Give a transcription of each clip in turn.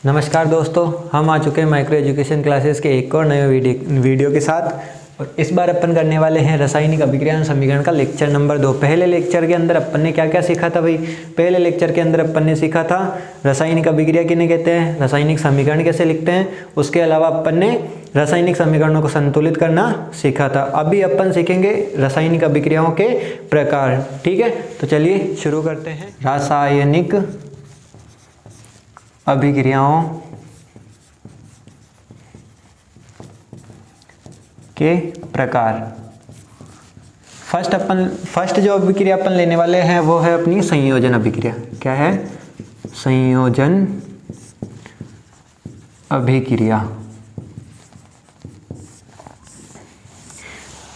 नमस्कार दोस्तों, हम आ चुके हैं माइक्रो एजुकेशन क्लासेस के एक और नए वीडियो के साथ। और इस बार अपन करने वाले हैं रासायनिक अभिक्रिया समीकरण का लेक्चर नंबर 2। पहले लेक्चर के अंदर अपन ने क्या क्या सीखा था भाई? पहले लेक्चर के अंदर अपन ने सीखा था रासायनिक अभिक्रिया किन्हें कहते हैं, रासायनिक समीकरण कैसे लिखते हैं। उसके अलावा अपन ने रासायनिक समीकरणों को संतुलित करना सीखा था। अभी अपन सीखेंगे रासायनिक अभिक्रियाओं के प्रकार। ठीक है, तो चलिए शुरू करते हैं। रासायनिक अभिक्रियाओं के प्रकार। फर्स्ट जो अभिक्रिया अपन लेने वाले हैं वो है अपनी संयोजन अभिक्रिया। क्या है? संयोजन अभिक्रिया।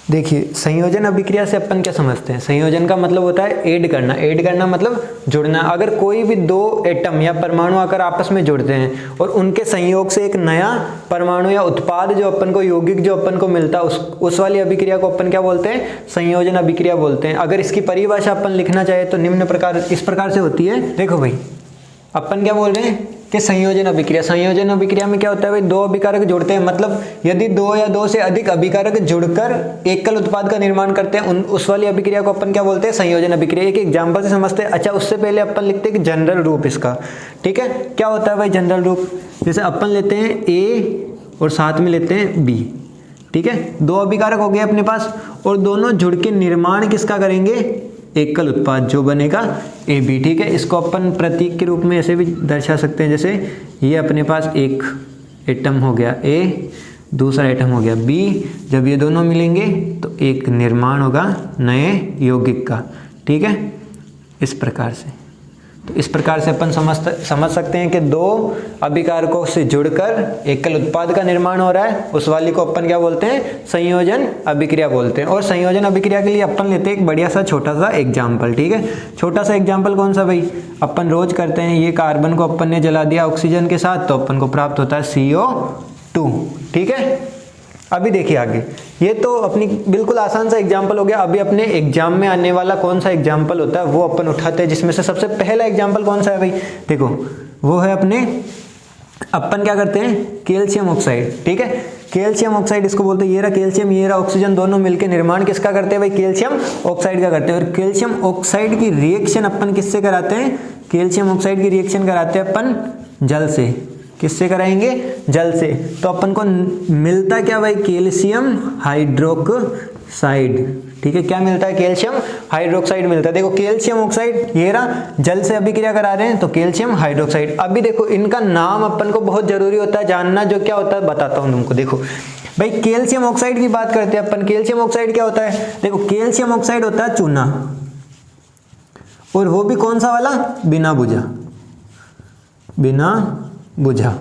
देखिए, संयोजन अभिक्रिया से अपन क्या समझते हैं? संयोजन का मतलब होता है ऐड करना। ऐड करना मतलब जुड़ना। अगर कोई भी दो एटम या परमाणु अगर आपस में जुड़ते हैं और उनके संयोग से एक नया परमाणु या उत्पाद जो अपन को यौगिक जो अपन को मिलता है उस वाली अभिक्रिया को अपन क्या बोलते हैं? संयोजन अभिक्रिया बोलते हैं। अगर इसकी परिभाषा अपन लिखना चाहे तो निम्न प्रकार इस प्रकार से होती है। देखो भाई, अपन क्या बोल रहे हैं कि संयोजन अभिक्रिया। संयोजन अभिक्रिया में क्या होता है भाई? दो अभिकारक जुड़ते हैं, मतलब यदि दो या दो से अधिक अभिकारक जुड़कर एकल उत्पाद का निर्माण करते हैं उस वाली अभिक्रिया को अपन क्या बोलते हैं? संयोजन अभिक्रिया। एक एग्जांपल से समझते हैं। अच्छा, उससे पहले अपन लिखते हैं कि जनरल रूप इसका। ठीक है, क्या होता है भाई जनरल रूप? जैसे अपन लेते हैं ए और साथ में लेते हैं बी। ठीक है, दो अभिकारक हो गए अपने पास और दोनों जुड़ के निर्माण किसका करेंगे? एकल उत्पाद जो बनेगा ए बी। ठीक है, इसको अपन प्रतीक के रूप में ऐसे भी दर्शा सकते हैं। जैसे ये अपने पास एक एटम हो गया ए, दूसरा एटम हो गया बी। जब ये दोनों मिलेंगे तो एक निर्माण होगा नए यौगिक का। ठीक है, इस प्रकार से। तो इस प्रकार से अपन समझ सकते हैं कि दो अभिकारकों से जुड़कर एकल उत्पाद का निर्माण हो रहा है। उस वाली को अपन क्या बोलते हैं? संयोजन अभिक्रिया बोलते हैं। और संयोजन अभिक्रिया के लिए अपन लेते हैं एक बढ़िया सा छोटा सा एग्जाम्पल। ठीक है, छोटा सा एग्जाम्पल कौन सा भाई? अपन रोज करते हैं। ये कार्बन को अपन ने जला दिया ऑक्सीजन के साथ तो अपन को प्राप्त होता है CO2। ठीक है, अभी देखिए आगे। ये तो अपनी बिल्कुल आसान सा एग्जाम्पल हो गया। अभी अपने एग्जाम में आने वाला कौन सा एग्जाम्पल होता है वो अपन उठाते हैं, जिसमें से सबसे पहला एग्जाम्पल कौन सा है भाई? देखो, वो है अपन क्या करते हैं? Calcium oxide. ठीक है, कैल्शियम ऑक्साइड इसको बोलते हैं। ये रहा कैल्शियम, ये रहा ऑक्सीजन, दोनों मिलकर निर्माण किसका करते हैं भाई? कैल्शियम ऑक्साइड का करते हैं। और कैल्शियम ऑक्साइड की रिएक्शन अपन किससे कराते हैं? कैल्शियम ऑक्साइड की रिएक्शन कराते हैं अपन जल से। किससे कराएंगे? जल से। तो अपन को मिलता क्या भाई? Calcium hydroxide. ठीक है, क्या मिलता है? कैल्शियम हाइड्रोक्साइड मिलता है। देखो, कैल्शियम ऑक्साइड ये रहा, जल से अभिक्रिया करा रहे हैं तो कैल्शियम हाइड्रोक्साइड। अभी देखो, इनका नाम अपन को बहुत जरूरी होता है जानना। जो क्या होता है बताता हूं तुमको। देखो भाई, कैल्शियम ऑक्साइड की बात करते हैं अपन। कैल्शियम ऑक्साइड क्या होता है? देखो, कैल्शियम ऑक्साइड होता है चूना, और वो भी कौन सा वाला? बिना बुझा। बिना बुझा।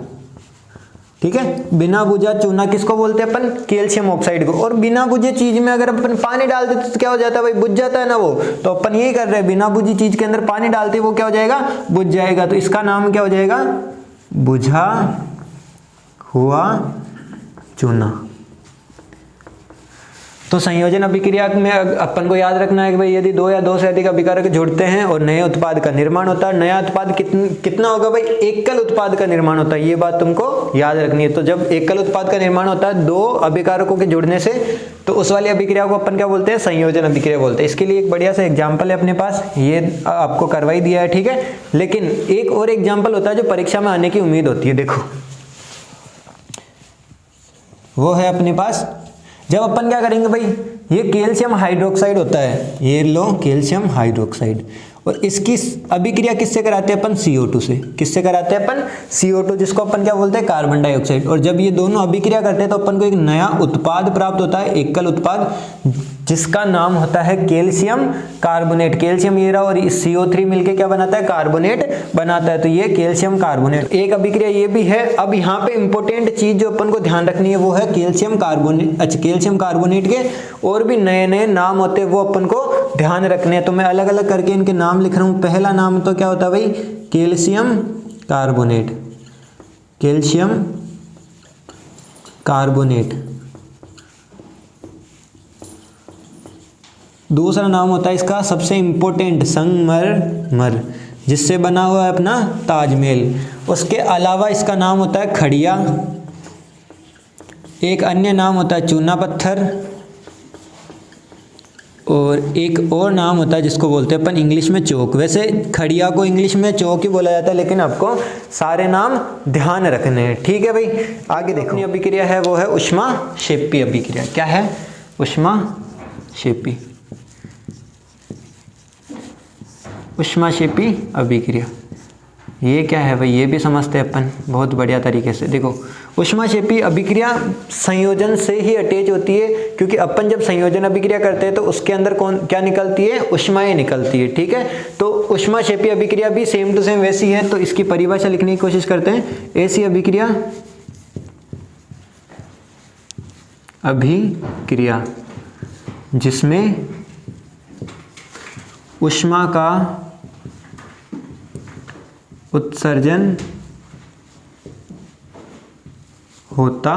ठीक है, बिना बुझा चूना किसको बोलते हैं अपन? कैल्शियम ऑक्साइड को। और बिना बुझे चीज में अगर अपन पानी डाल देते तो क्या हो जाता है भाई? बुझ जाता है ना वो। तो अपन यही कर रहे हैं, बिना बुझी चीज के अंदर पानी डालते वो क्या हो जाएगा? बुझ जाएगा। तो इसका नाम क्या हो जाएगा? बुझा हुआ चूना। तो संयोजन अभिक्रिया में अपन को याद रखना है कि भाई यदि दो या दो से अधिक अभिकारक जुड़ते हैं और नए उत्पाद का निर्माण होता है। नया उत्पाद कितना होगा भाई? एकल उत्पाद का निर्माण होता है। ये बात तुमको याद रखनी है। तो जब एकल उत्पाद का निर्माण होता है दो अभिकारकों के जुड़ने से, तो उस वाली अभिक्रिया को अपन क्या बोलते हैं? संयोजन अभिक्रिया बोलते हैं। इसके लिए एक बढ़िया सा एग्जाम्पल है अपने पास, ये आपको करवाई दिया है। ठीक है, लेकिन एक और एग्जाम्पल होता है जो परीक्षा में आने की उम्मीद होती है। देखो, वो है अपने पास, जब अपन क्या करेंगे भाई? ये कैल्शियम हाइड्रोक्साइड होता है, ये लो कैल्शियम हाइड्रोक्साइड, और इसकी अभिक्रिया किससे कराते हैं अपन? CO2 से। किससे कराते हैं अपन? CO2, जिसको अपन क्या बोलते हैं? Carbon dioxide. और जब ये दोनों अभिक्रिया करते हैं तो अपन को एक नया उत्पाद प्राप्त होता है, एकल उत्पाद, जिसका नाम होता है कैल्शियम कार्बोनेट। कैल्शियम ये रहा और CO3 मिलके क्या बनाता है? कार्बोनेट बनाता है। तो ये कैल्शियम कार्बोनेट। एक अभिक्रिया ये भी है। अब यहाँ पे इंपॉर्टेंट चीज जो अपन को ध्यान रखनी है वो है कैल्शियम कार्बोनेट। अच्छा, कैल्शियम कार्बोनेट के और भी नए नए नाम होते हैं, वो अपन को ध्यान रखने हैं। तो मैं अलग अलग करके इनके नाम लिख रहा हूँ। पहला नाम तो क्या होता है भाई? Calcium carbonate. Calcium carbonate. दूसरा नाम होता है इसका सबसे इंपॉर्टेंट संगमरमर। जिससे बना हुआ है अपना ताजमहल। उसके अलावा इसका नाम होता है खड़िया, एक अन्य नाम होता है चूना पत्थर, और एक और नाम होता है जिसको बोलते हैं अपन इंग्लिश में चौक। वैसे खड़िया को इंग्लिश में चौक ही बोला जाता है, लेकिन आपको सारे नाम ध्यान रखने हैं, ठीक है भाई। आगे देखो, अपनी अभिक्रिया है वो है ऊष्माक्षेपी अभिक्रिया। क्या है? ऊष्माक्षेपी, ऊष्माक्षेपी अभिक्रिया। ये क्या है भाई? ये भी समझते हैं अपन बहुत बढ़िया तरीके से। देखो, ऊष्माक्षेपी अभिक्रिया संयोजन से ही अटैच होती है, क्योंकि अपन जब संयोजन अभिक्रिया करते हैं तो उसके अंदर क्या निकलती है? ऊष्माएं निकलती है, ठीक है। तो ऊष्माक्षेपी अभिक्रिया भी सेम टू सेम वैसी है। तो इसकी परिभाषा लिखने की कोशिश करते हैं। ऐसी अभिक्रिया जिसमें ऊष्मा का उत्सर्जन होता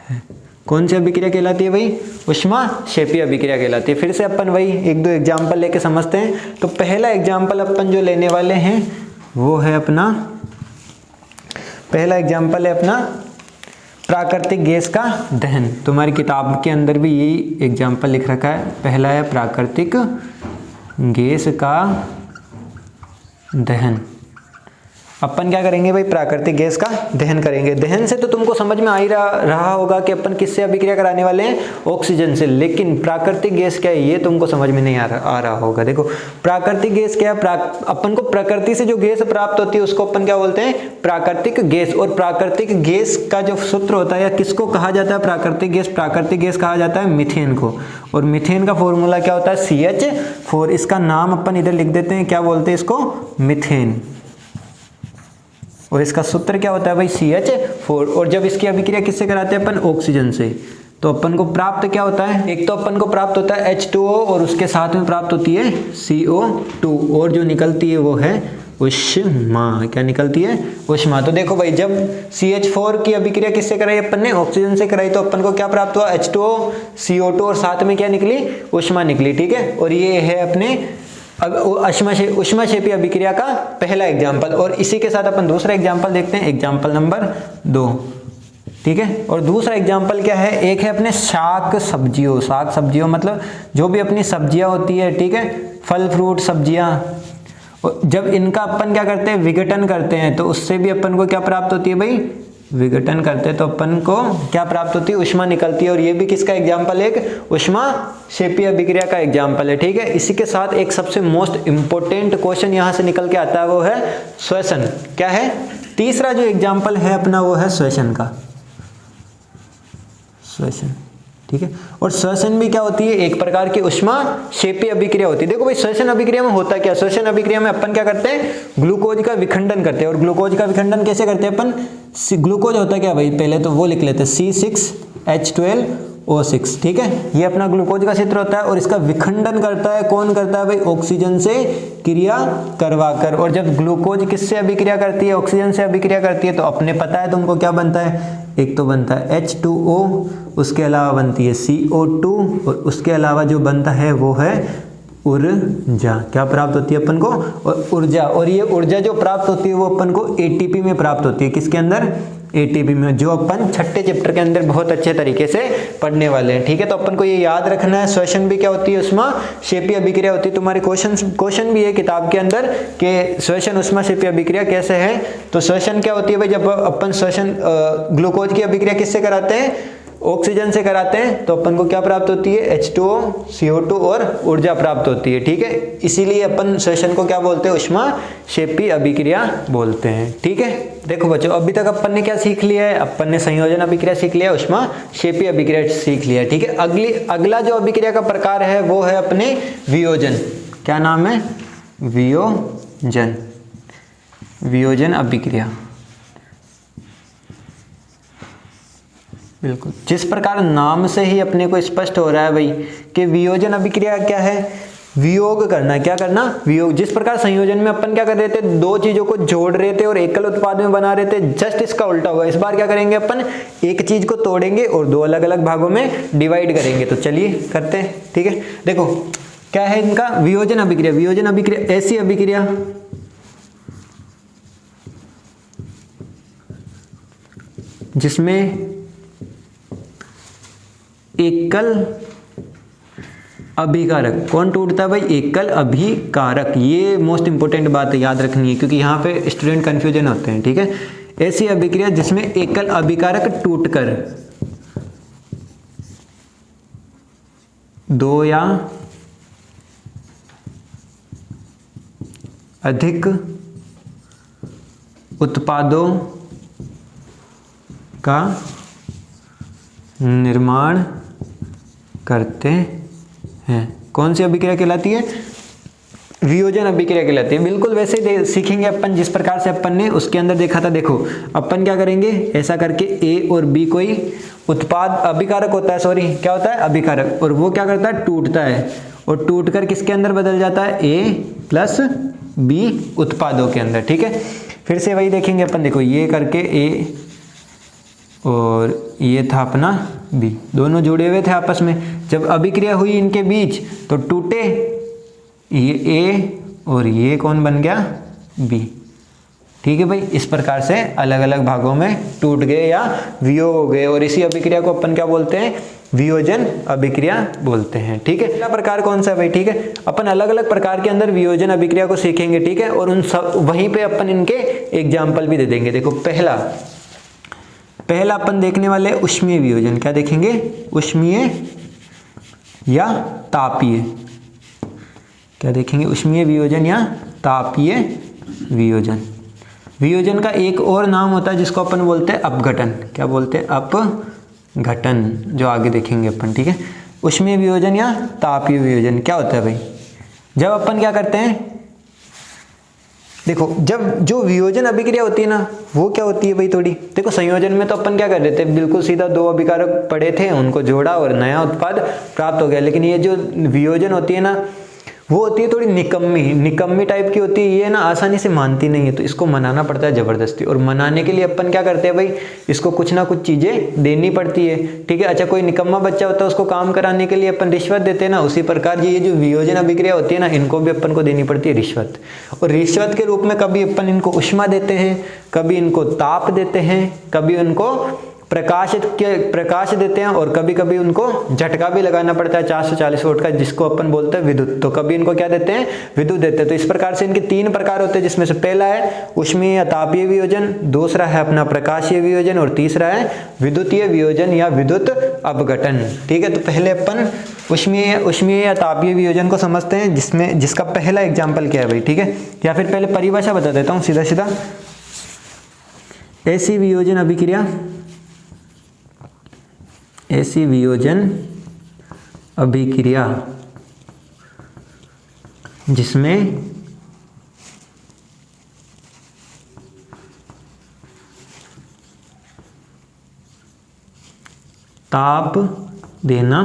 है। कौन सी अभिक्रिया कहलाती है भाई? ऊष्माक्षेपी अभिक्रिया कहलाती है। फिर से अपन वही एक दो एग्जाम्पल लेके समझते हैं। तो पहला एग्जाम्पल अपन जो लेने वाले हैं वो है अपना, पहला एग्जाम्पल है अपना प्राकृतिक गैस का दहन। तुम्हारी किताब के अंदर भी यही एग्जाम्पल लिख रखा है। पहला है प्राकृतिक गैस का दहन। अपन क्या करेंगे भाई? प्राकृतिक गैस का दहन करेंगे। दहन से तो तुमको समझ में आ ही रहा होगा कि अपन किससे अभिक्रिया कराने वाले हैं? ऑक्सीजन से। लेकिन प्राकृतिक गैस क्या है ये तुमको समझ में नहीं आ रहा होगा। देखो, प्राकृतिक गैस क्या है? अपन को प्रकृति से जो गैस प्राप्त होती है उसको अपन क्या बोलते हैं? प्राकृतिक गैस। और प्राकृतिक गैस का जो सूत्र होता है, या किसको कहा जाता है प्राकृतिक गैस? प्राकृतिक गैस कहा जाता है मीथेन को। और मीथेन का फॉर्मूला क्या होता है? CH4। इसका नाम अपन इधर लिख देते हैं, क्या बोलते हैं इसको? मीथेन। और इसका सूत्र क्या होता है भाई? CH4। और जब इसकी अभिक्रिया किससे कराते हैं अपन? ऑक्सीजन से। तो अपन को प्राप्त क्या होता है? एक तो अपन को प्राप्त होता है H2O, और उसके साथ में प्राप्त होती है CO2, और जो निकलती है वो है ऊष्मा। क्या निकलती है? ऊष्मा। तो देखो भाई, जब CH4 की अभिक्रिया किससे कराई अपन ने? ऑक्सीजन से कराई। तो अपन को क्या प्राप्त हुआ? H2O, CO2, और साथ में क्या निकली? ऊष्मा निकली, ठीक है। और ये है अपने ऊष्माक्षेपी अभिक्रिया का पहला एग्जाम्पल। और इसी के साथ अपन दूसरा एग्जाम्पल देखते हैं, एग्जाम्पल नंबर 2, ठीक है। और दूसरा एग्जाम्पल क्या है? एक है अपने शाक सब्जियों। शाक सब्जियों मतलब जो भी अपनी सब्जियां होती है, ठीक है, फल फ्रूट सब्जियां। जब इनका अपन क्या करते हैं? विघटन करते हैं, तो उससे भी अपन को क्या प्राप्त होती है भाई? विघटन करते हैं तो अपन को क्या प्राप्त होती है? ऊष्मा निकलती है। और ये भी किसका एग्जाम्पल है? एक ऊष्माक्षेपी अभिक्रिया का एग्जाम्पल है, ठीक है। इसी के साथ एक सबसे मोस्ट इंपोर्टेंट क्वेश्चन यहाँ से निकल के आता है, वो है श्वसन। क्या है? तीसरा जो एग्जाम्पल है अपना वो है श्वसन का। श्वसन, ठीक है। और श्वसन भी क्या होती है? एक प्रकार की ऊष्माक्षेपी अभिक्रिया होती है। देखो भाई, श्वसन अभिक्रिया में होता क्या? श्वसन अभिक्रिया में अपन क्या करते हैं? ग्लूकोज का विखंडन करते हैं। और ग्लूकोज का विखंडन कैसे करते हैं अपन? ग्लूकोज होता क्या भाई? पहले तो वो लिख लेते हैं, C6H12O6, ठीक है। ये अपना ग्लूकोज का क्षेत्र होता है। और इसका विखंडन करता है कौन? करता है भाई ऑक्सीजन से क्रिया करवाकर। और जब ग्लूकोज किससे अभिक्रिया करती है? ऑक्सीजन से अभिक्रिया करती है। तो अपने पता है तुमको क्या बनता है? एक तो बनता है H2O, उसके अलावा बनती है CO2, और उसके अलावा जो बनता है वो है ऊर्जा। क्या प्राप्त होती है अपन को? और ऊर्जा। और ये ऊर्जा जो प्राप्त होती है वो अपन को ATP में प्राप्त होती है। किसके अंदर? ATP में, जो अपन छठे चैप्टर के अंदर बहुत अच्छे तरीके से पढ़ने वाले हैं, ठीक है। तो अपन को ये याद रखना है। श्वसन भी क्या होती है? ऊष्माक्षेपी अभिक्रिया होती है। तुम्हारे क्वेश्चन भी है किताब के अंदर कि श्वसन ऊष्माक्षेपी अभिक्रिया कैसे है। तो श्वसन क्या होती है भाई? जब अपन श्वसन ग्लूकोज की अभिक्रिया किससे कराते हैं? ऑक्सीजन से कराते हैं। तो अपन को क्या प्राप्त होती है? H2O, CO2 और ऊर्जा प्राप्त होती है, ठीक है। इसीलिए अपन श्वसन को क्या बोलते हैं? ऊष्माक्षेपी अभिक्रिया बोलते हैं, ठीक है। देखो बच्चों, अभी तक अपन ने क्या सीख लिया है? अपन ने संयोजन अभिक्रिया सीख लिया, ऊष्माक्षेपी अभिक्रिया सीख लिया, ठीक है। अगला जो अभिक्रिया का प्रकार है वो है अपने वियोजन। क्या नाम है? वियोजन। वियोजन अभिक्रिया। बिल्कुल, जिस प्रकार नाम से ही अपने को स्पष्ट हो रहा है भाई कि वियोजन अभिक्रिया क्या है? वियोग करना। क्या करना? वियोग। जिस प्रकार संयोजन में अपन क्या कर रहे थे? दो चीजों को जोड़ रहे थे और एकल उत्पाद में बना रहे थे, जस्ट इसका उल्टा हुआ। इस बार क्या करेंगे अपन? एक चीज को तोड़ेंगे और दो अलग अलग भागों में डिवाइड करेंगे। तो चलिए करते हैं, ठीक है। देखो क्या है इनका? वियोजन अभिक्रिया। वियोजन अभिक्रिया ऐसी अभिक्रिया जिसमें एकल अभिकारक, कौन टूटता है भाई? एकल अभिकारक। ये मोस्ट इंपोर्टेंट बात है, याद रखनी है, क्योंकि यहाँ पे स्टूडेंट कंफ्यूजन होते हैं, ठीक है। ऐसी अभिक्रिया जिसमें एकल अभिकारक टूटकर दो या अधिक उत्पादों का निर्माण करते हैं। कौन सी अभिक्रिया कहलाती है? वियोजन अभिक्रिया कहलाती है। बिल्कुल वैसे ही सीखेंगे अपन जिस प्रकार से अपन ने उसके अंदर देखा था। देखो अपन क्या करेंगे, ऐसा करके ए और बी कोई उत्पाद अभिकारक होता है, सॉरी क्या होता है? अभिकारक। और वो क्या करता है? टूटता है, और टूटकर किसके अंदर बदल जाता है? ए प्लस बी उत्पादों के अंदर, ठीक है। फिर से वही देखेंगे अपन। देखो ये करके ए और ये था अपना बी, दोनों जुड़े हुए थे आपस में। जब अभिक्रिया हुई इनके बीच तो टूटे ये ए और ये कौन बन गया? बी, ठीक है भाई। इस प्रकार से अलग अलग भागों में टूट गए या वियोग हो गए, और इसी अभिक्रिया को अपन क्या बोलते हैं? वियोजन अभिक्रिया बोलते हैं, ठीक है। पहला प्रकार कौन सा है भाई? ठीक है, अपन अलग अलग प्रकार के अंदर वियोजन अभिक्रिया को सीखेंगे, ठीक है। और उन सब वहीं पे अपन इनके एग्जाम्पल भी दे देंगे। देखो पहला अपन देखने वाले ऊष्मीय वियोजन। क्या देखेंगे? ऊष्मीय या तापीय। क्या देखेंगे? ऊष्मीय वियोजन या तापीय वियोजन। वियोजन का एक और नाम होता है जिसको अपन बोलते हैं अपघटन। क्या बोलते हैं? अपघटन, जो आगे देखेंगे अपन, ठीक है। ऊष्मीय वियोजन या तापीय वियोजन क्या होता है भाई? जब अपन क्या करते हैं, देखो जब जो वियोजन अभिक्रिया होती है ना, वो क्या होती है भाई? थोड़ी देखो, संयोजन में तो अपन क्या कर रहे थे, बिल्कुल सीधा दो अभिकारक पड़े थे, उनको जोड़ा और नया उत्पाद प्राप्त हो गया। लेकिन ये जो वियोजन होती है ना, वो होती है थोड़ी निकम्मी टाइप की होती है। ये ना आसानी से मानती नहीं है, तो इसको मनाना पड़ता है जबरदस्ती। और मनाने के लिए अपन क्या करते हैं भाई? इसको कुछ ना कुछ चीजें देनी पड़ती है, ठीक है। अच्छा, कोई निकम्मा बच्चा होता है, उसको काम कराने के लिए अपन रिश्वत देते हैं ना, उसी प्रकार ये जो वियोजन अभिक्रिया होती है ना, इनको भी अपन को देनी पड़ती है रिश्वत। और रिश्वत के रूप में कभी अपन इनको ऊष्मा देते हैं, कभी इनको ताप देते हैं, कभी उनको प्रकाश देते हैं, और कभी कभी उनको झटका भी लगाना पड़ता है 440 वोल्ट का, जिसको अपन बोलते हैं विद्युत। तो कभी इनको क्या देते हैं? विद्युत देते हैं। तो इस प्रकार से इनके तीन प्रकार होते हैं, जिसमें से पहला है ऊष्मीय या तापीय वियोजन, दूसरा है अपना प्रकाशीय वियोजन, और तीसरा है विद्युतीय वियोजन या विद्युत अपघटन, ठीक है। तो पहले अपन ऊष्मीय या तापीय वियोजन को समझते हैं, जिसका पहला एग्जाम्पल क्या है भाई, ठीक है। या फिर पहले परिभाषा बता देता हूँ सीधा सीधा। ऐसी वियोजन अभिक्रिया जिसमें ताप देना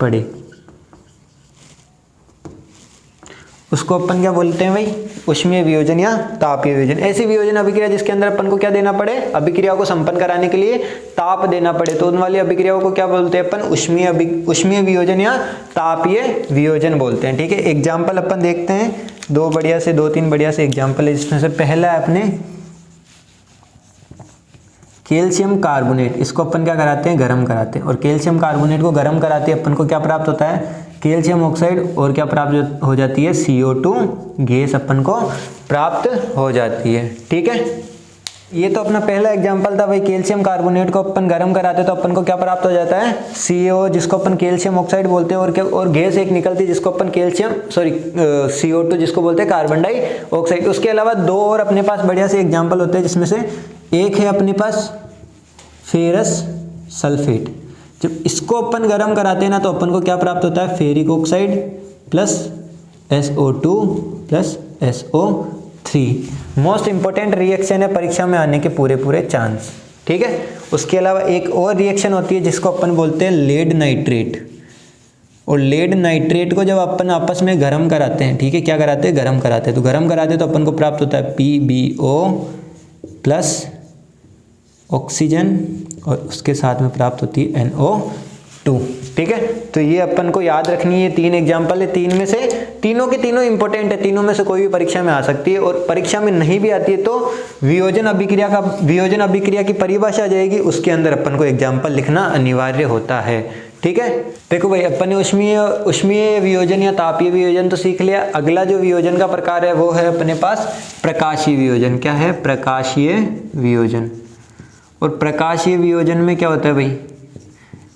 पड़े, उसको अपन क्या बोलते हैं भाई? ऊष्मीय वियोजन या तापीय वियोजन। ऐसी वियोजन अभिक्रिया जिसके अंदर अपन को क्या देना पड़े? अभिक्रिया को संपन्न कराने के लिए ताप देना पड़े, तो उन वाली अभिक्रियाओं को क्या बोलते हैं अपन? ऊष्मीय वियोजन या तापीय वियोजन बोलते हैं, ठीक है। एग्जाम्पल अपन देखते हैं, दो तीन बढ़िया से एग्जाम्पल है, जिसमें से पहला है अपने कैल्शियम कार्बोनेट। इसको अपन क्या कराते हैं? गर्म कराते हैं। और कैल्शियम कार्बोनेट को गर्म कराते अपन को क्या प्राप्त होता है? कैल्शियम ऑक्साइड, और क्या प्राप्त हो जाती है? CO2 गैस अपन को प्राप्त हो जाती है, ठीक है। ये तो अपना पहला एग्जांपल था भाई। कैल्शियम कार्बोनेट को अपन गर्म कराते तो अपन को क्या प्राप्त हो जाता है? CO, जिसको अपन कैल्शियम ऑक्साइड बोलते हैं, और गैस एक निकलती है जिसको अपन CO2 जिसको बोलते हैं कार्बन डाइऑक्साइड। उसके अलावा दो और अपने पास बढ़िया से एग्जाम्पल होते हैं, जिसमें से एक है अपने पास फेरस सल्फेट। जब इसको अपन गर्म कराते हैं ना, तो अपन को क्या प्राप्त होता है? Ferric oxide plus SO2 plus SO3। Most important reaction है परीक्षा में आने के पूरे चांस, ठीक है। उसके अलावा एक और रिएक्शन होती है जिसको अपन बोलते हैं लेड नाइट्रेट। और लेड नाइट्रेट को जब अपन आपस में गर्म कराते हैं, ठीक है, क्या कराते हैं? गर्म कराते हैं। तो गर्म कराते तो अपन को प्राप्त होता है PbO प्लस ऑक्सीजन, और उसके साथ में प्राप्त होती है NO2। ठीक है। तो ये अपन को याद रखनी है, 3 एग्जाम्पल है, 3 में से तीनों के तीनों इंपॉर्टेंट है, तीनों में से कोई भी परीक्षा में आ सकती है, और परीक्षा में नहीं भी आती है तो वियोजन अभिक्रिया की परिभाषा आ जाएगी, उसके अंदर अपन को एग्जाम्पल लिखना अनिवार्य होता है, ठीक है। देखो भाई, अपन ने उष्मीय वियोजन या तापीय वियोजन तो सीख लिया। अगला जो वियोजन का प्रकार है वो है अपने पास प्रकाशीय वियोजन। क्या है? प्रकाशीय वियोजन। और प्रकाशीय वियोजन में क्या होता है भाई?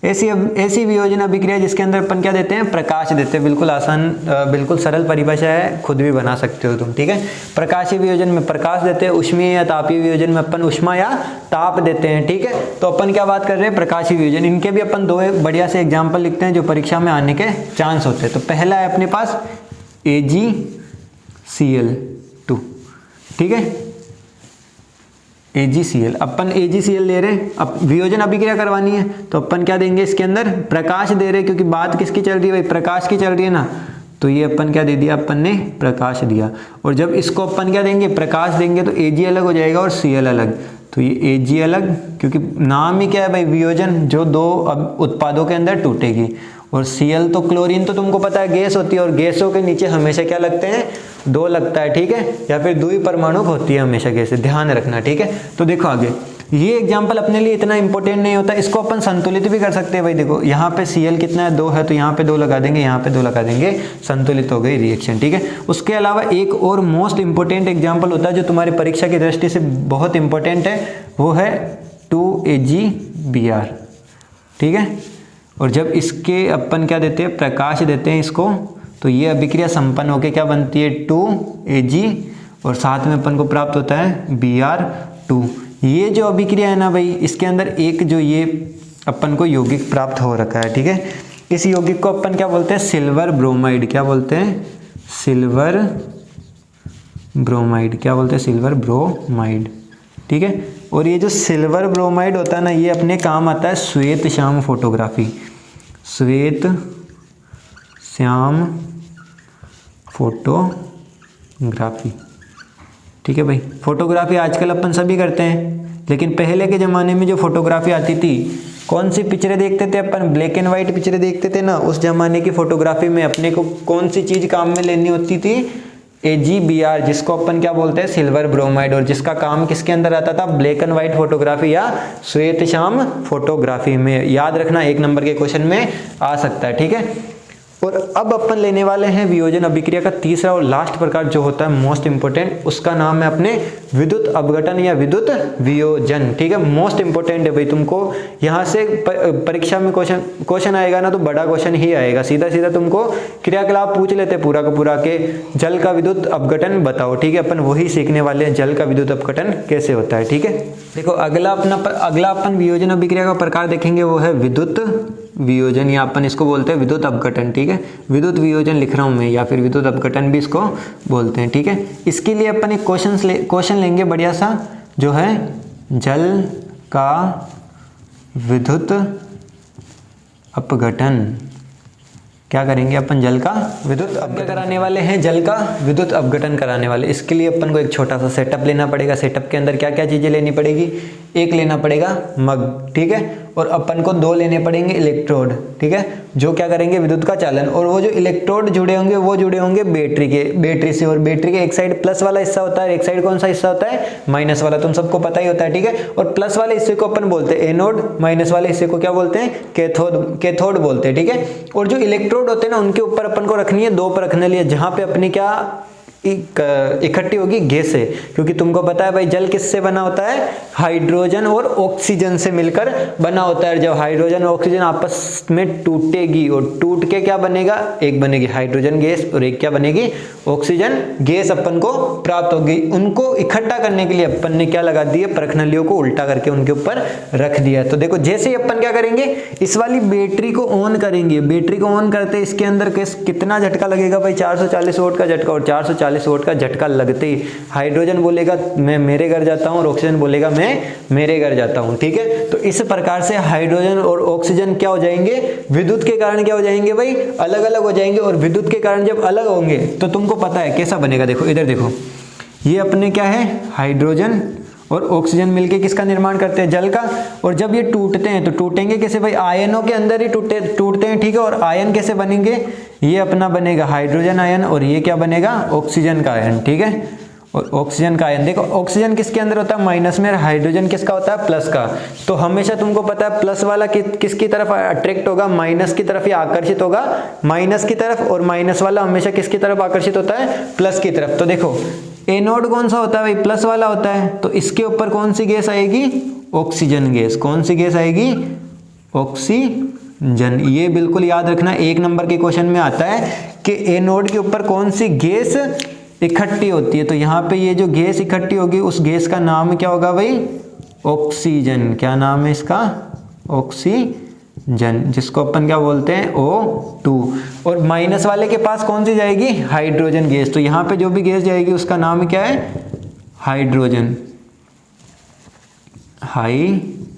ऐसी वियोजन अभिक्रिया जिसके अंदर अपन क्या देते हैं? प्रकाश देते हैं। बिल्कुल आसान, बिल्कुल सरल परिभाषा है, खुद भी बना सकते हो तुम, ठीक है। प्रकाशीय वियोजन में प्रकाश देते हैं, उष्मीय या तापीय वियोजन में अपन उष्मा या ताप देते हैं, ठीक है। तो अपन क्या बात कर रहे हैं? प्रकाशीय वियोजन। इनके भी अपन 2 बढ़िया से एग्जाम्पल लिखते हैं जो परीक्षा में आने के चांस होते हैं। तो पहला है अपने पास AgCl2, ठीक है। AgCl, अपन AgCl ले रहे हैं, अब वियोजन अभिक्रिया करवानी है तो अपन क्या देंगे इसके अंदर? प्रकाश दे रहे हैं, क्योंकि बात किसकी चल रही है भाई? प्रकाश की चल रही है ना। तो ये अपन क्या दे दिया? अपन ने प्रकाश दिया। और जब इसको अपन क्या देंगे? प्रकाश देंगे तो Ag अलग हो जाएगा और Cl अलग। तो ये Ag अलग, क्योंकि नाम ही क्या है भाई? वियोजन, जो 2 उत्पादों के अंदर टूटेगी। और Cl तो क्लोरीन तो तुमको पता है गैस होती है, और गैसों के नीचे हमेशा क्या लगते हैं? 2 लगता है, ठीक है। या फिर द्विपरमाणुक होती है हमेशा गैस, ध्यान रखना, ठीक है। तो देखो आगे, ये एग्जाम्पल अपने लिए इतना इंपॉर्टेंट नहीं होता, इसको अपन संतुलित भी कर सकते हैं भाई। देखो यहाँ पे Cl कितना है? 2 है, तो यहाँ पे 2 लगा देंगे, यहाँ पे 2 लगा देंगे, संतुलित हो गई रिएक्शन, ठीक है। उसके अलावा एक और मोस्ट इंपॉर्टेंट एग्जाम्पल होता है जो तुम्हारी परीक्षा की दृष्टि से बहुत इंपॉर्टेंट है, वो है 2AgBr, ठीक है। और जब इसके अपन क्या देते हैं? प्रकाश देते हैं इसको, तो ये अभिक्रिया संपन्न होकर क्या बनती है? 2Ag, और साथ में अपन को प्राप्त होता है Br2। ये जो अभिक्रिया है ना भाई, इसके अंदर एक जो ये अपन को यौगिक प्राप्त हो रखा है, ठीक है। इस यौगिक को अपन क्या बोलते हैं? Silver bromide. क्या बोलते हैं? Silver bromide. क्या बोलते हैं? सिल्वर ब्रोमाइड, ठीक है। और ये जो सिल्वर ब्रोमाइड होता है ना, ये अपने काम आता है श्वेत श्याम फोटोग्राफी, श्वेत श्याम फोटोग्राफी, ठीक है भाई। फोटोग्राफी आजकल अपन सभी करते हैं, लेकिन पहले के ज़माने में जो फोटोग्राफी आती थी, कौन सी पिक्चरें देखते थे अपन? ब्लैक एंड वाइट पिक्चरें देखते थे ना। उस जमाने की फोटोग्राफी में अपने को कौन सी चीज़ काम में लेनी होती थी? AgBr, जिसको अपन क्या बोलते हैं? सिल्वर ब्रोमाइड, और जिसका काम किसके अंदर आता था? ब्लैक एंड व्हाइट फोटोग्राफी या श्वेत श्याम फोटोग्राफी में। याद रखना, 1 नंबर के क्वेश्चन में आ सकता है, ठीक है। और अब अपन लेने वाले हैं वियोजन अभिक्रिया का तीसरा और लास्ट प्रकार जो होता है मोस्ट इंपोर्टेंट, उसका नाम है अपने विद्युत अपघटन या विद्युत वियोजन, ठीक है। मोस्ट इंपोर्टेंट है भाई, तुमको यहाँ से परीक्षा में क्वेश्चन आएगा ना, तो बड़ा क्वेश्चन ही आएगा। सीधा सीधा तुमको क्रियाकलाप पूछ लेते पूरा का पूरा के जल का विद्युत अपघटन बताओ, ठीक है। अपन वही सीखने वाले हैं, जल का विद्युत अपघटन कैसे होता है, ठीक है। देखो अगला अपन वियोजन अभिक्रिया का प्रकार देखेंगे, वो है विद्युत वियोजन, या अपन इसको बोलते हैं विद्युत अपघटन, ठीक है। विद्युत वियोजन लिख रहा हूँ मैं, या फिर विद्युत अपघटन भी इसको बोलते हैं, ठीक है। इसके लिए अपन एक क्वेश्चन लेंगे बढ़िया सा, जो है जल का विद्युत अपघटन। क्या करेंगे अपन? जल का विद्युत अपघटन कराने वाले हैं, जल का विद्युत अपघटन कराने वाले। इसके लिए अपन को एक छोटा सा सेटअप लेना पड़ेगा। सेटअप के अंदर क्या क्या चीज़ें लेनी पड़ेगी? एक लेना पड़ेगा मग, ठीक है, और अपन को 2 लेने पड़ेंगे इलेक्ट्रोड, ठीक है, जो क्या करेंगे? विद्युत का चालन। और वो जो इलेक्ट्रोड जुड़े होंगे वो जुड़े होंगे बैटरी से, और बैटरी के एक साइड प्लस वाला हिस्सा होता है, एक साइड कौन सा हिस्सा होता है? माइनस वाला, तुम सबको पता ही होता है, ठीक है। और प्लस वाले हिस्से को अपन बोलते हैं एनोड, माइनस वाले हिस्से को क्या बोलते हैं? कैथोड बोलते हैं, ठीक है। और जो इलेक्ट्रोड होते हैं ना, उनके ऊपर अपन को रखनी है 2 पर रखने लिए, जहां पे अपनी क्या इकट्ठी होगी? गैस है, क्योंकि तुमको पता है भाई जल किससे बना होता है? हाइड्रोजन और ऑक्सीजन से मिलकर बना होता है। जब हाइड्रोजन और ऑक्सीजन आपस में टूटेगी, और टूट के क्या बनेगा? एक बनेगी हाइड्रोजन गैस और एक क्या बनेगी? ऑक्सीजन गैस अपन को प्राप्त होगी। उनको इकट्ठा करने के लिए अपन ने क्या लगा दिया? परखनलियों को उल्टा करके उनके ऊपर रख दिया। तो देखो जैसे ही अपन क्या करेंगे, इस वाली बैटरी को ऑन करेंगे। बैटरी को ऑन करते इसके अंदर कितना झटका लगेगा भाई? 440 वोल्ट का झटका, और 440 वोल्ट का झटका लगते ही हाइड्रोजन बोलेगा मैं मेरे घर जाता हूं, और ऑक्सीजन बोलेगा मैं मेरे घर जाता हूं, ठीक है। तो इस प्रकार से हाइड्रोजन और ऑक्सीजन क्या हो जाएंगे? विद्युत के कारण क्या हो जाएंगे भाई? अलग अलग हो जाएंगे। और विद्युत के कारण जब अलग होंगे तो तुमको पता है कैसा बनेगा। देखो इधर देखो, ये अपने क्या है? हाइड्रोजन और ऑक्सीजन मिलके किसका निर्माण करते हैं, जल का। और जब ये टूटते हैं तो टूटेंगे कैसे भाई, आयनों के अंदर ही टूटते हैं, ठीक है। और आयन कैसे बनेंगे, ये अपना बनेगा हाइड्रोजन आयन और ये क्या बनेगा, ऑक्सीजन का आयन, ठीक है। और ऑक्सीजन का आयन, देखो ऑक्सीजन किसके अंदर होता है, माइनस में, हाइड्रोजन किसका होता है, प्लस का। तो हमेशा तुमको पता है प्लस वाला किसकी तरफ अट्रैक्ट होगा, माइनस की तरफ, या आकर्षित होगा माइनस की तरफ। और माइनस वाला हमेशा किसकी तरफ आकर्षित होता है, प्लस की तरफ। तो देखो एनोड कौन सा होता है भाई, प्लस वाला होता है। तो इसके ऊपर कौन सी गैस आएगी, ऑक्सीजन गैस। कौन सी गैस आएगी, ऑक्सीजन। ये बिल्कुल याद रखना, 1 नंबर के क्वेश्चन में आता है कि एनोड के ऊपर कौन सी गैस इकट्ठी होती है। तो यहाँ पे ये जो गैस इकट्ठी होगी उस गैस का नाम क्या होगा भाई, ऑक्सीजन। क्या नाम है इसका, ऑक्सीजन, जिसको अपन क्या बोलते हैं, O2। और माइनस वाले के पास कौन सी जाएगी, हाइड्रोजन गैस। तो यहाँ पे जो भी गैस जाएगी उसका नाम क्या है, हाइड्रोजन, हाइड्रोजन,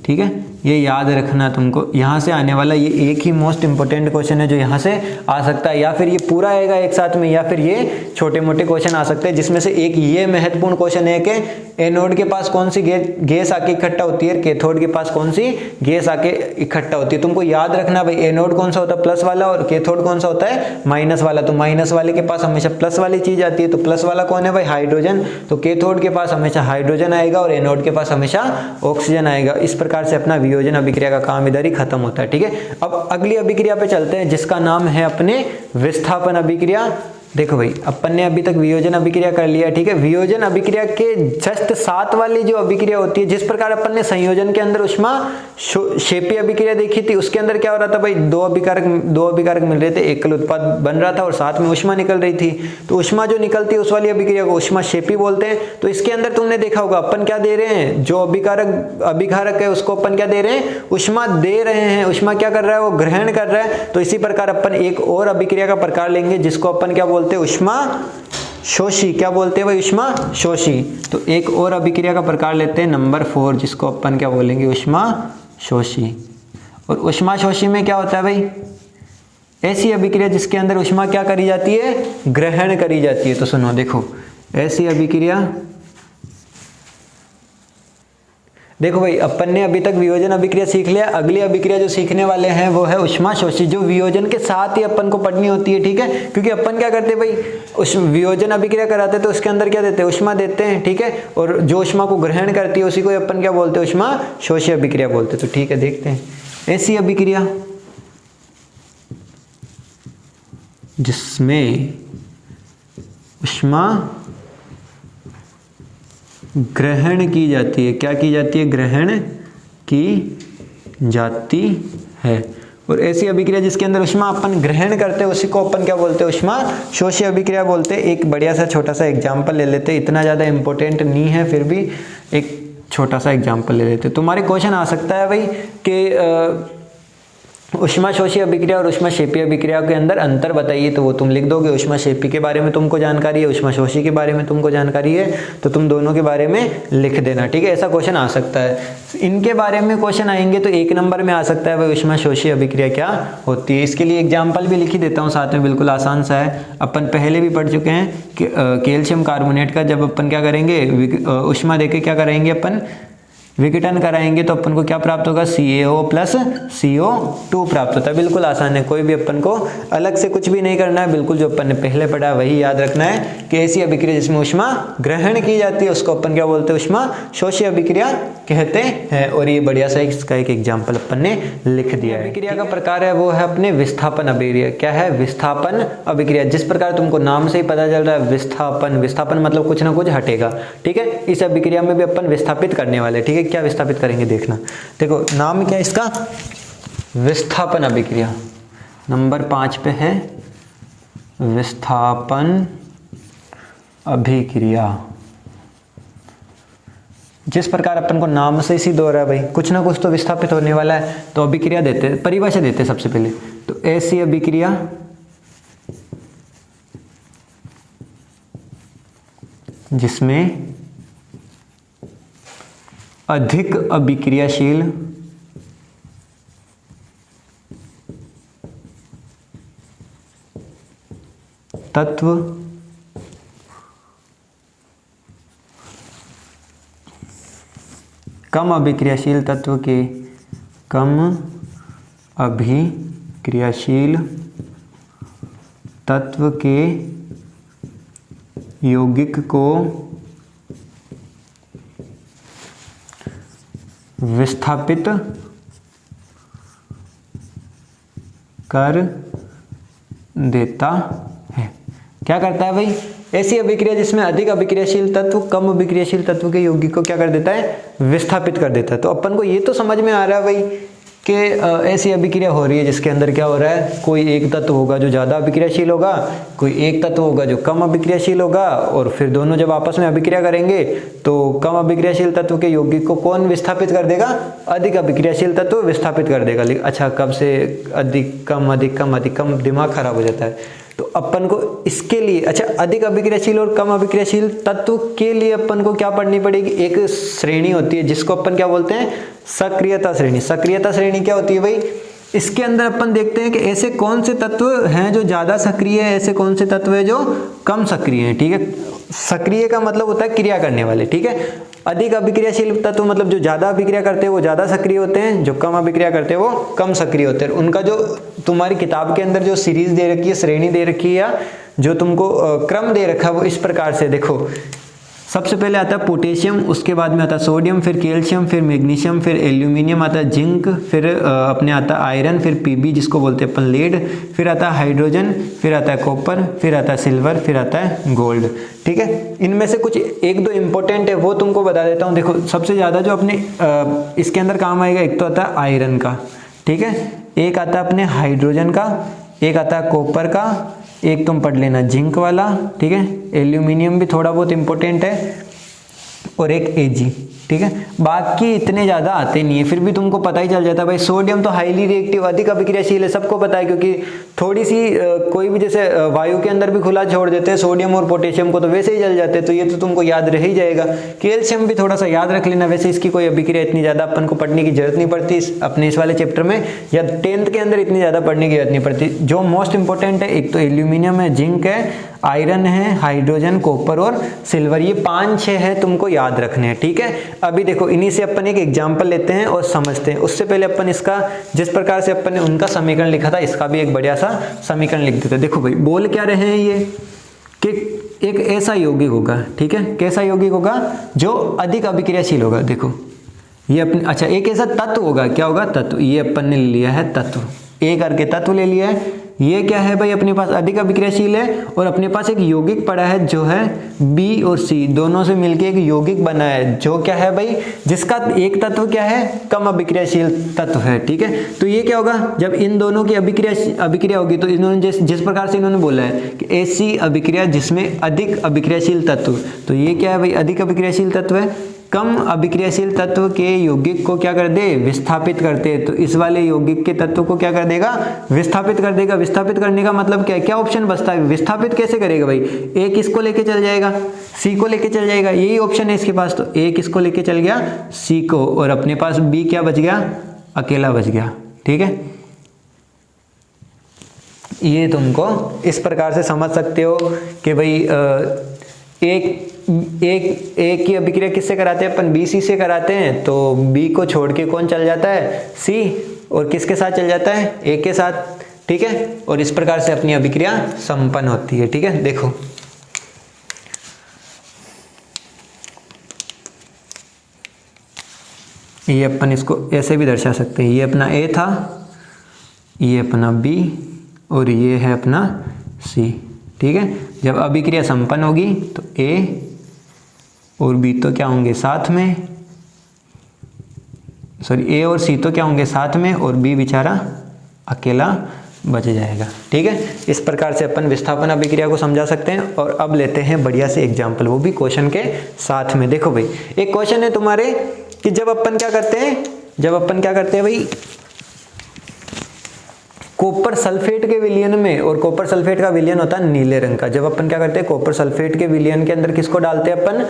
ठीक है। ये याद रखना तुमको, यहाँ से आने वाला ये एक ही मोस्ट इंपोर्टेंट क्वेश्चन है जो यहाँ से आ सकता है, या फिर ये पूरा आएगा एक साथ में, या फिर ये छोटे मोटे क्वेश्चन आ सकते हैं। जिसमें से एक ये महत्वपूर्ण क्वेश्चन है कि एनोड के पास कौन सी गैस आके इकट्ठा होती है, कैथोड के पास कौन सी गैस आके इकट्ठा होती है। तुमको याद रखना भाई, एनोड कौन सा होता है, प्लस वाला, और कैथोड कौन सा होता है, माइनस वाला। तो माइनस वाले के पास हमेशा प्लस वाली चीज आती है। तो प्लस वाला कौन है भाई, हाइड्रोजन। तो कैथोड के पास हमेशा हाइड्रोजन आएगा और एनोड के पास हमेशा ऑक्सीजन आएगा। इस प्रकार से अपना वियोजन अभिक्रिया का काम इधर ही खत्म होता है, ठीक है। अब अगली अभिक्रिया पे चलते हैं जिसका नाम है अपने विस्थापन अभिक्रिया। देखो भाई, अपन ने अभी तक वियोजन अभिक्रिया कर लिया, ठीक है। वियोजन अभिक्रिया के जस्ट साथ वाली जो अभिक्रिया होती है, जिस प्रकार अपन ने संयोजन के अंदर उष्मा क्षेपी अभिक्रिया देखी थी, उसके अंदर क्या हो रहा था भाई, दो अभिकारक मिल रहे थे, एकल उत्पाद बन रहा था और साथ में उष्मा निकल रही थी। तो उष्मा जो निकलती है उस वाली अभिक्रिया को उष्मा क्षेपी बोलते हैं। तो इसके अंदर तुमने देखा होगा अपन क्या दे रहे हैं, जो अभिकारक है उसको अपन क्या दे रहे हैं, उष्मा दे रहे हैं। उष्मा क्या कर रहा है, वो ग्रहण कर रहा है। तो इसी प्रकार अपन एक और अभिक्रिया का प्रकार लेंगे जिसको अपन क्या बोलते हैं, उष्मा शोषी। क्या बोलते हैं भाई, उष्मा शोषी। तो एक और अभिक्रिया का प्रकार लेते हैं नंबर 4, जिसको अपन क्या बोलेंगे, उष्मा शोषी। और उष्मा शोषी में क्या होता है भाई, ऐसी अभिक्रिया जिसके अंदर उष्मा क्या करी जाती है, ग्रहण करी जाती है। तो सुनो, देखो ऐसी अभिक्रिया, देखो भाई अपन ने अभी तक वियोजन अभिक्रिया सीख लिया। अगली अभिक्रिया जो सीखने वाले हैं वो है उष्मा शोषी, जो वियोजन के साथ ही अपन को पढ़नी होती है, ठीक है। क्योंकि अपन क्या करते हैं भाई, उस वियोजन अभिक्रिया कराते हैं तो उसके अंदर क्या देते हैं, उष्मा देते हैं, ठीक है। और जो उष्मा को ग्रहण करती है उसी को अपन क्या बोलते हैं, उष्मा शोषी अभिक्रिया बोलते हैं। तो ठीक है, देखते हैं ऐसी अभिक्रिया जिसमें उष्मा ग्रहण की जाती है। क्या की जाती है, ग्रहण की जाती है। और ऐसी अभिक्रिया जिसके अंदर उष्मा अपन ग्रहण करते हैं उसी को अपन क्या बोलते हैं, उष्मा शोषी अभिक्रिया बोलते हैं। एक बढ़िया सा छोटा सा एग्जाम्पल ले लेते हैं, इतना ज़्यादा इंपॉर्टेंट नहीं है, फिर भी एक छोटा सा एग्जाम्पल ले लेते हैं। तुम्हारे क्वेश्चन आ सकता है भाई कि उष्मा शोषी अभिक्रिया और उष्मा क्षेपी अभिक्रिया के अंदर अंतर बताइए। तो वो तुम लिख दोगे, उष्मा क्षेपी के बारे में तुमको जानकारी है, उष्मा शोषी के बारे में तुमको जानकारी है, तो तुम दोनों के बारे में लिख देना, ठीक है। ऐसा क्वेश्चन आ सकता है। इनके बारे में क्वेश्चन आएंगे तो 1 नंबर में आ सकता है भाई, उष्मा शोषी अभिक्रिया क्या होती है। इसके लिए एग्जाम्पल भी लिख ही देता हूँ साथ में, बिल्कुल आसान सा है। अपन पहले भी पढ़ चुके हैं कि कैल्शियम कार्बोनेट का जब अपन क्या करेंगे, उष्मा देके क्या करेंगे, अपन विघटन कराएंगे तो अपन को क्या प्राप्त होगा, CaO प्लस CO2 प्राप्त होता है। बिल्कुल आसान है, कोई भी अपन को अलग से कुछ भी नहीं करना है, बिल्कुल जो अपन ने पहले पढ़ा है वही याद रखना है कि ऐसी अभिक्रिया जिसमें उष्मा ग्रहण की जाती है उसको अपन क्या बोलते हैं, उष्मा शोषी अभिक्रिया कहते हैं। और ये बढ़िया सा इसका एक एग्जाम्पल अपन ने लिख दिया है। अभिक्रिया का प्रकार है वो है अपने विस्थापन अभिक्रिया। क्या है, विस्थापन अभिक्रिया। जिस प्रकार तुमको नाम से ही पता चल रहा है, विस्थापन, विस्थापन मतलब कुछ ना कुछ हटेगा, ठीक है। इस अभिक्रिया में भी अपन विस्थापित करने वाले, ठीक है। क्या विस्थापित करेंगे देखना। देखो नाम क्या है इसका, विस्थापन अभिक्रिया। नंबर 5 पे है विस्थापन अभिक्रिया। जिस प्रकार अपन को नाम से सिद्ध हो रहा है भाई, कुछ ना कुछ तो विस्थापित होने वाला है, तो अभिक्रिया देते, परिभाषा देते सबसे पहले। तो ऐसी अभिक्रिया जिसमें अधिक अभिक्रियाशील तत्व कम अभिक्रियाशील तत्व के कम अभिक्रियाशील तत्व के यौगिक को विस्थापित कर देता है। क्या करता है भाई? ऐसी अभिक्रिया जिसमें अधिक अभिक्रियाशील तत्व कम अभिक्रियाशील तत्व के यौगिक को क्या कर देता है? विस्थापित कर देता है। तो अपन को ये तो समझ में आ रहा है भाई कि ऐसी अभिक्रिया हो रही है जिसके अंदर क्या हो रहा है, कोई एक तत्व होगा जो ज़्यादा अभिक्रियाशील होगा, कोई एक तत्व होगा जो कम अभिक्रियाशील होगा, और फिर दोनों जब आपस में अभिक्रिया करेंगे तो कम अभिक्रियाशील तत्व के यौगिक को कौन विस्थापित कर देगा? अधिक अभिक्रियाशील तत्व विस्थापित कर देगा। अच्छा, कब से अधिक कम अधिक कम अधिक कम, दिमाग खराब हो जाता है। तो अपन को इसके लिए, अच्छा, अधिक अभिक्रियाशील और कम अभिक्रियाशील तत्व के लिए अपन को क्या पढ़नी पड़ेगी? एक श्रेणी होती है जिसको अपन क्या बोलते हैं? सक्रियता श्रेणी। सक्रियता श्रेणी क्या होती है भाई? इसके अंदर अपन देखते हैं कि ऐसे कौन से तत्व हैं जो ज़्यादा सक्रिय है, ऐसे कौन से तत्व है जो कम सक्रिय हैं। ठीक है, सक्रिय का मतलब होता है क्रिया करने वाले। ठीक है, अधिक अभिक्रियाशील तत्व मतलब जो ज़्यादा अभिक्रिया करते हैं वो ज़्यादा सक्रिय होते हैं, जो कम अभिक्रिया करते हैं वो कम सक्रिय होते हैं। उनका जो तुम्हारी किताब के अंदर जो सीरीज दे रखी है, श्रेणी दे रखी है, या जो तुमको क्रम दे रखा है वो इस प्रकार से देखो। सबसे पहले आता है पोटेशियम, उसके बाद में आता है सोडियम, फिर कैल्शियम, फिर मैग्नीशियम, फिर एल्यूमिनियम आता है, जिंक, फिर अपने आता है आयरन, फिर पीबी जिसको बोलते हैं अपन लेड, फिर आता है हाइड्रोजन, फिर आता है कॉपर, फिर आता है सिल्वर, फिर आता है गोल्ड। ठीक है, इनमें से कुछ एक दो इंपॉर्टेंट है वो तुमको बता देता हूँ। देखो, सबसे ज़्यादा जो अपने इसके अंदर काम आएगा, एक तो आता है आयरन का, ठीक है, एक आता है अपने हाइड्रोजन का, एक आता है कॉपर का, एक तुम पढ़ लेना जिंक वाला, ठीक है, एल्यूमिनियम भी थोड़ा बहुत इंपॉर्टेंट है, और एक एजी। ठीक है, बाकी इतने ज़्यादा आते नहीं है, फिर भी तुमको पता ही चल जाता है भाई। सोडियम तो हाईली रिएक्टिव, अधिक अभिक्रियाशील है, सबको पता है, क्योंकि थोड़ी सी कोई भी जैसे वायु के अंदर भी खुला छोड़ देते हैं सोडियम और पोटेशियम को तो वैसे ही जल जाते हैं, तो ये तो तुमको याद रह ही जाएगा। कैल्शियम भी थोड़ा सा याद रख लेना, वैसे इसकी कोई अभिक्रिया इतनी ज़्यादा अपन को पढ़ने की जरूरत नहीं पड़ती अपने इस वाले चैप्टर में, या 10th के अंदर इतनी ज़्यादा पढ़ने की जरूरत नहीं पड़ती। जो मोस्ट इंपॉर्टेंट है, एक तो एल्यूमिनियम है, जिंक है, आयरन है, हाइड्रोजन, कॉपर और सिल्वर, ये 5-6 है, तुमको याद रखने हैं। ठीक है, अभी देखो इन्हीं से अपन एक एग्जांपल लेते हैं और समझते हैं। उससे पहले अपन इसका, जिस प्रकार से अपन ने उनका समीकरण लिखा था, इसका भी एक बढ़िया सा समीकरण लिख देते हैं। देखो भाई, बोल क्या रहे हैं ये कि एक ऐसा यौगिक होगा, ठीक है, कैसा यौगिक होगा? जो अधिक अभिक्रियाशील होगा। देखो ये अपने, अच्छा, एक ऐसा तत्व होगा, क्या होगा? तत्व। ये अपन ने लिया है तत्व, ए करके तत्व ले लिया है। ये क्या है भाई? अपने पास अधिक अभिक्रियाशील है, और अपने पास एक यौगिक पड़ा है जो है बी और सी, दोनों से मिलके एक यौगिक बना है, जो क्या है भाई? जिसका एक तत्व क्या है? कम अभिक्रियाशील तत्व है। ठीक है, तो ये क्या होगा? जब इन दोनों की अभिक्रिया होगी, तो इन्होंने जिस प्रकार से इन्होंने बोला है कि ऐसी अभिक्रिया जिसमें अधिक अभिक्रियाशील तत्व, तो ये क्या है भाई? अधिक अभिक्रियाशील तत्व है। कम अभिक्रियाशील तत्व के यौगिक को क्या कर दे? विस्थापित करते। तो इस वाले यौगिक के तत्व को क्या कर देगा? विस्थापित कर देगा। विस्थापित करने का मतलब क्या है? क्या ऑप्शन बचता है? विस्थापित कैसे करेगा भाई? ए किसको लेके चल जाएगा? सी को लेके चल जाएगा, यही ऑप्शन है इसके पास। तो ए किसको लेके चल गया? सी को, और अपने पास बी क्या बच गया? अकेला बच गया। ठीक है, ये तुमको इस प्रकार से समझ सकते हो कि भाई एक की अभिक्रिया किससे कराते हैं अपन? बी सी से कराते हैं, तो बी को छोड़ के कौन चल जाता है? सी, और किसके साथ चल जाता है? ए के साथ। ठीक है, और इस प्रकार से अपनी अभिक्रिया संपन्न होती है। ठीक है, देखो ये अपन इसको ऐसे भी दर्शा सकते हैं, ये अपना ए था, ये अपना बी, और ये है अपना सी। ठीक है, जब अभिक्रिया संपन्न होगी तो ए और बी तो क्या होंगे? साथ में, सॉरी, ए और सी तो क्या होंगे? साथ में, और बी बेचारा अकेला बच जाएगा। ठीक है, इस प्रकार से अपन विस्थापन अभिक्रिया को समझा सकते हैं। और अब लेते हैं बढ़िया से एग्जाम्पल, वो भी क्वेश्चन के साथ में। देखो भाई, एक क्वेश्चन है तुम्हारे कि जब अपन क्या करते हैं भाई, कॉपर सल्फेट के विलयन में, और कॉपर सल्फेट का विलयन होता है नीले रंग का। जब अपन क्या करते हैं, कॉपर सल्फेट के विलयन के अंदर किसको डालते हैं अपन?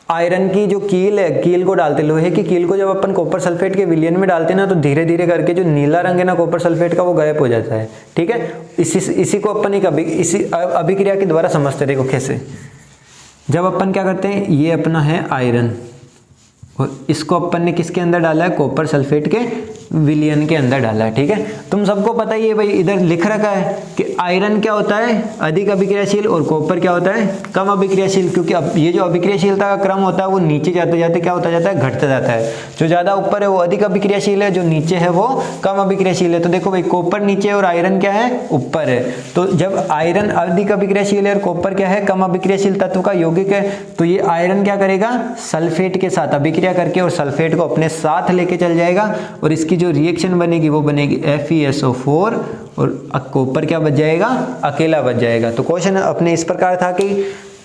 आयरन की जो कील है, कील को डालते, लोहे की कील को जब अपन कॉपर सल्फेट के विलयन में डालते हैं ना, तो धीरे धीरे करके जो नीला रंग है ना कॉपर सल्फेट का, वो गायब हो जाता है। ठीक है, इसी को अपन इसी अभिक्रिया के द्वारा समझते। देखो कैसे, जब अपन क्या करते हैं, ये अपना है आयरन, और इसको अपन ने किसके अंदर डाला है, कॉपर सल्फेट के विलयन के अंदर डाला है। ठीक है, तुम सबको पता ही है भाई, इधर लिख रखा है कि आयरन क्या होता है, अधिक अभिक्रियाशील, और कॉपर क्या होता है, कम अभिक्रियाशील। क्योंकि अब ये जो अभिक्रियाशीलता का क्रम होता है वो नीचे जाते जाते क्या होता जाता है, घटता जाता है। जो ज़्यादा ऊपर है वो अधिक अभिक्रियाशील है, जो नीचे है वो कम अभिक्रियाशील है। तो देखो भाई, कॉपर नीचे और आयरन क्या है, ऊपर है। तो जब आयरन अधिक अभिक्रियाशील है और कॉपर क्या है, कम अभिक्रियाशील तत्व का यौगिक है, तो ये आयरन क्या करेगा, सल्फेट के साथ अभिक्रिया करके और सल्फेट को अपने साथ लेके चल जाएगा, और इसकी जो रिएक्शन बनेगी वो बनेगी FeSO4, और कॉपर क्या बच जाएगा, अकेला बच जाएगा। तो क्वेश्चन अपने इस प्रकार था कि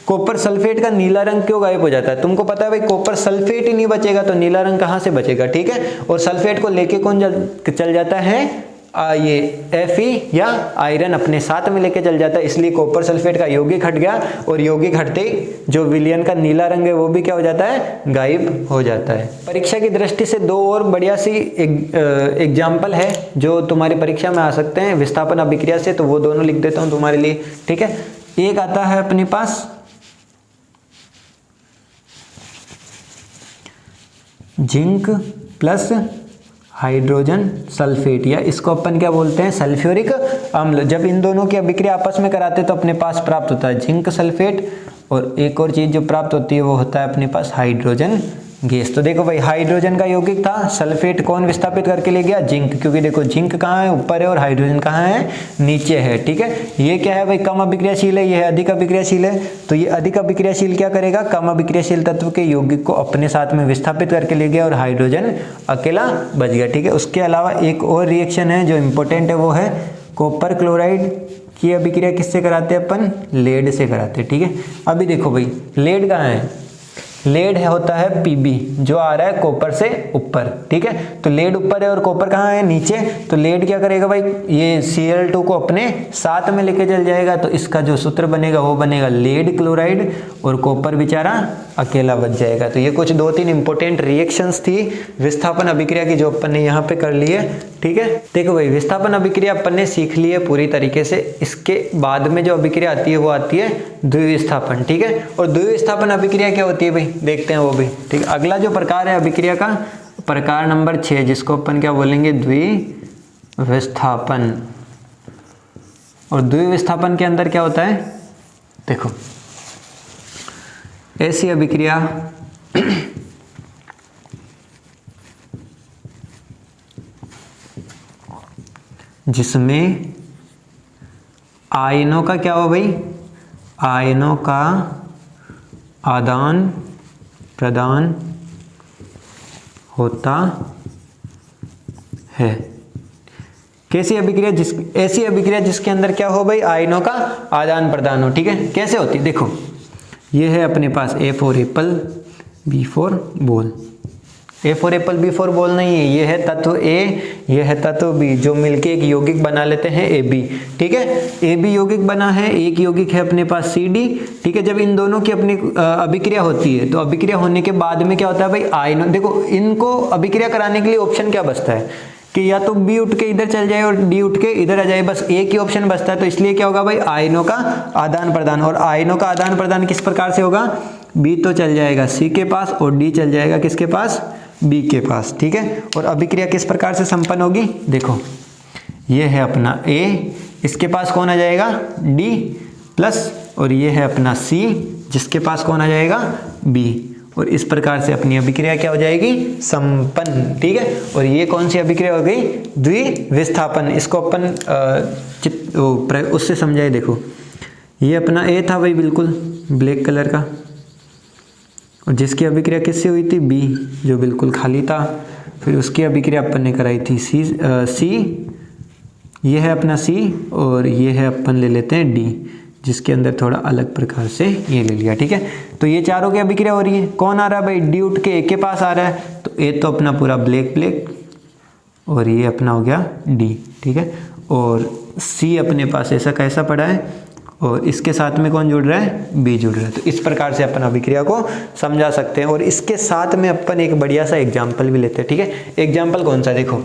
कॉपर सल्फेट का नीला रंग क्यों गायब हो जाता है। तुमको पता है भाई, कॉपर सल्फेट ही नहीं बचेगा तो नीला रंग कहाँ से बचेगा। ठीक है, और सल्फेट को लेके कौन चल जाता है, ये Fe या आयरन अपने साथ में लेके चल जाता है, इसलिए कॉपर सल्फेट का यौगिक हट गया, और यौगिक हटते ही जो विलयन का नीला रंग है वो भी क्या हो जाता है, गायब हो जाता है। परीक्षा की दृष्टि से दो और बढ़िया सी एग्जाम्पल है जो तुम्हारी परीक्षा में आ सकते हैं विस्थापन अभिक्रिया से, तो वो दोनों लिख देता हूँ तुम्हारे लिए। ठीक है, एक आता है अपने पास जिंक प्लस हाइड्रोजन सल्फेट, या इसको अपन क्या बोलते हैं, सल्फ्यूरिक अम्ल। जब इन दोनों की अभिक्रिया आपस में कराते हैं तो अपने पास प्राप्त होता है जिंक सल्फेट, और एक और चीज जो प्राप्त होती है वो होता है अपने पास हाइड्रोजन गैस। तो देखो भाई, हाइड्रोजन का यौगिक था, सल्फेट कौन विस्थापित करके ले गया, जिंक। क्योंकि देखो जिंक कहाँ है, ऊपर है, और हाइड्रोजन कहाँ है, नीचे है। ठीक है, ये क्या है भाई, कम अभिक्रियाशील है, ये है अधिक अभिक्रियाशील है। तो ये अधिक अभिक्रियाशील क्या करेगा, कम अभिक्रियाशील तत्व के यौगिक को अपने साथ में विस्थापित करके ले गया, और हाइड्रोजन अकेला बच गया। ठीक है, उसके अलावा एक और रिएक्शन है जो इंपॉर्टेंट है, वो है कॉपर क्लोराइड की अभिक्रिया किससे कराते हैं अपन, लेड से कराते हैं। ठीक है, अभी देखो भाई, लेड कहाँ है, लेड होता है Pb, जो आ रहा है कॉपर से ऊपर। ठीक है, तो लेड ऊपर है और कॉपर कहाँ है, नीचे। तो लेड क्या करेगा भाई, ये Cl2 को अपने साथ में लेके चल जाएगा, तो इसका जो सूत्र बनेगा वो बनेगा लेड क्लोराइड, और कॉपर बेचारा अकेला बच जाएगा। तो ये कुछ 2-3 इंपॉर्टेंट रिएक्शंस थी विस्थापन अभिक्रिया की जो अपन ने यहाँ पे कर ली है। ठीक है, देखो भाई, विस्थापन अभिक्रिया अपन ने सीख ली है पूरी तरीके से। इसके बाद में जो अभिक्रिया आती है वो आती है द्विविस्थापन। ठीक है, और द्विविस्थापन अभिक्रिया क्या होती है भाई, देखते हैं वो भी। ठीक है, अगला जो प्रकार है अभिक्रिया का, प्रकार नंबर 6, जिसको अपन क्या बोलेंगे, द्विविस्थापन। और द्विविस्थापन के अंदर क्या होता है, देखो ऐसी अभिक्रिया जिसमें आयनों का क्या हो भाई, आयनों का आदान प्रदान होता है। कैसी अभिक्रिया, ऐसी अभिक्रिया जिसके अंदर क्या हो भाई, आयनों का आदान प्रदान हो। ठीक है, कैसे होती है, देखो ये है अपने पास A for Apple, B for ball. A for Apple, B for ball नहीं है, ये है तत्व A, ये है तत्व B, जो मिलके एक यौगिक बना लेते हैं AB। ठीक है, AB यौगिक बना है, एक यौगिक है अपने पास CD। ठीक है, जब इन दोनों की अपनी अभिक्रिया होती है, तो अभिक्रिया होने के बाद में क्या होता है भाई, आयनों, देखो इनको अभिक्रिया कराने के लिए ऑप्शन क्या बचता है कि या तो B उठ के इधर चल जाए और D उठ के इधर आ जाए, बस एक ही ऑप्शन बचता है। तो इसलिए क्या होगा भाई, आयनों का आदान प्रदान। और आयनों का आदान प्रदान किस प्रकार से होगा, B तो चल जाएगा C के पास, और D चल जाएगा किसके पास, B के पास। ठीक है, और अभिक्रिया किस प्रकार से संपन्न होगी, देखो ये है अपना A, इसके पास कौन आ जाएगा, D प्लस, और ये है अपना C, जिसके पास कौन आ जाएगा, B। और इस प्रकार से अपनी अभिक्रिया क्या हो जाएगी, संपन्न। ठीक है, और ये कौन सी अभिक्रिया हो गई, द्विविस्थापन। इसको अपन उससे समझाए, देखो ये अपना A था भाई, बिल्कुल ब्लैक कलर का, और जिसकी अभिक्रिया किससे हुई थी, B, जो बिल्कुल खाली था। फिर उसकी अभिक्रिया अपन ने कराई थी C, ये है अपना C, और ये है अपन ले लेते हैं D, जिसके अंदर थोड़ा अलग प्रकार से ये ले लिया। ठीक है, तो ये चारों की अभिक्रिया हो रही है। कौन आ रहा है भाई, D उठ के A के पास आ रहा है, तो A तो अपना पूरा ब्लैक, और ये अपना हो गया D। ठीक है, और C अपने पास ऐसा कैसा पड़ा है, और इसके साथ में कौन जुड़ रहा है, B जुड़ रहा है। तो इस प्रकार से अपन अभिक्रिया को समझा सकते हैं। और इसके साथ में अपन एक बढ़िया सा एग्जाम्पल भी लेते हैं। ठीक है, एग्जाम्पल कौन सा, देखो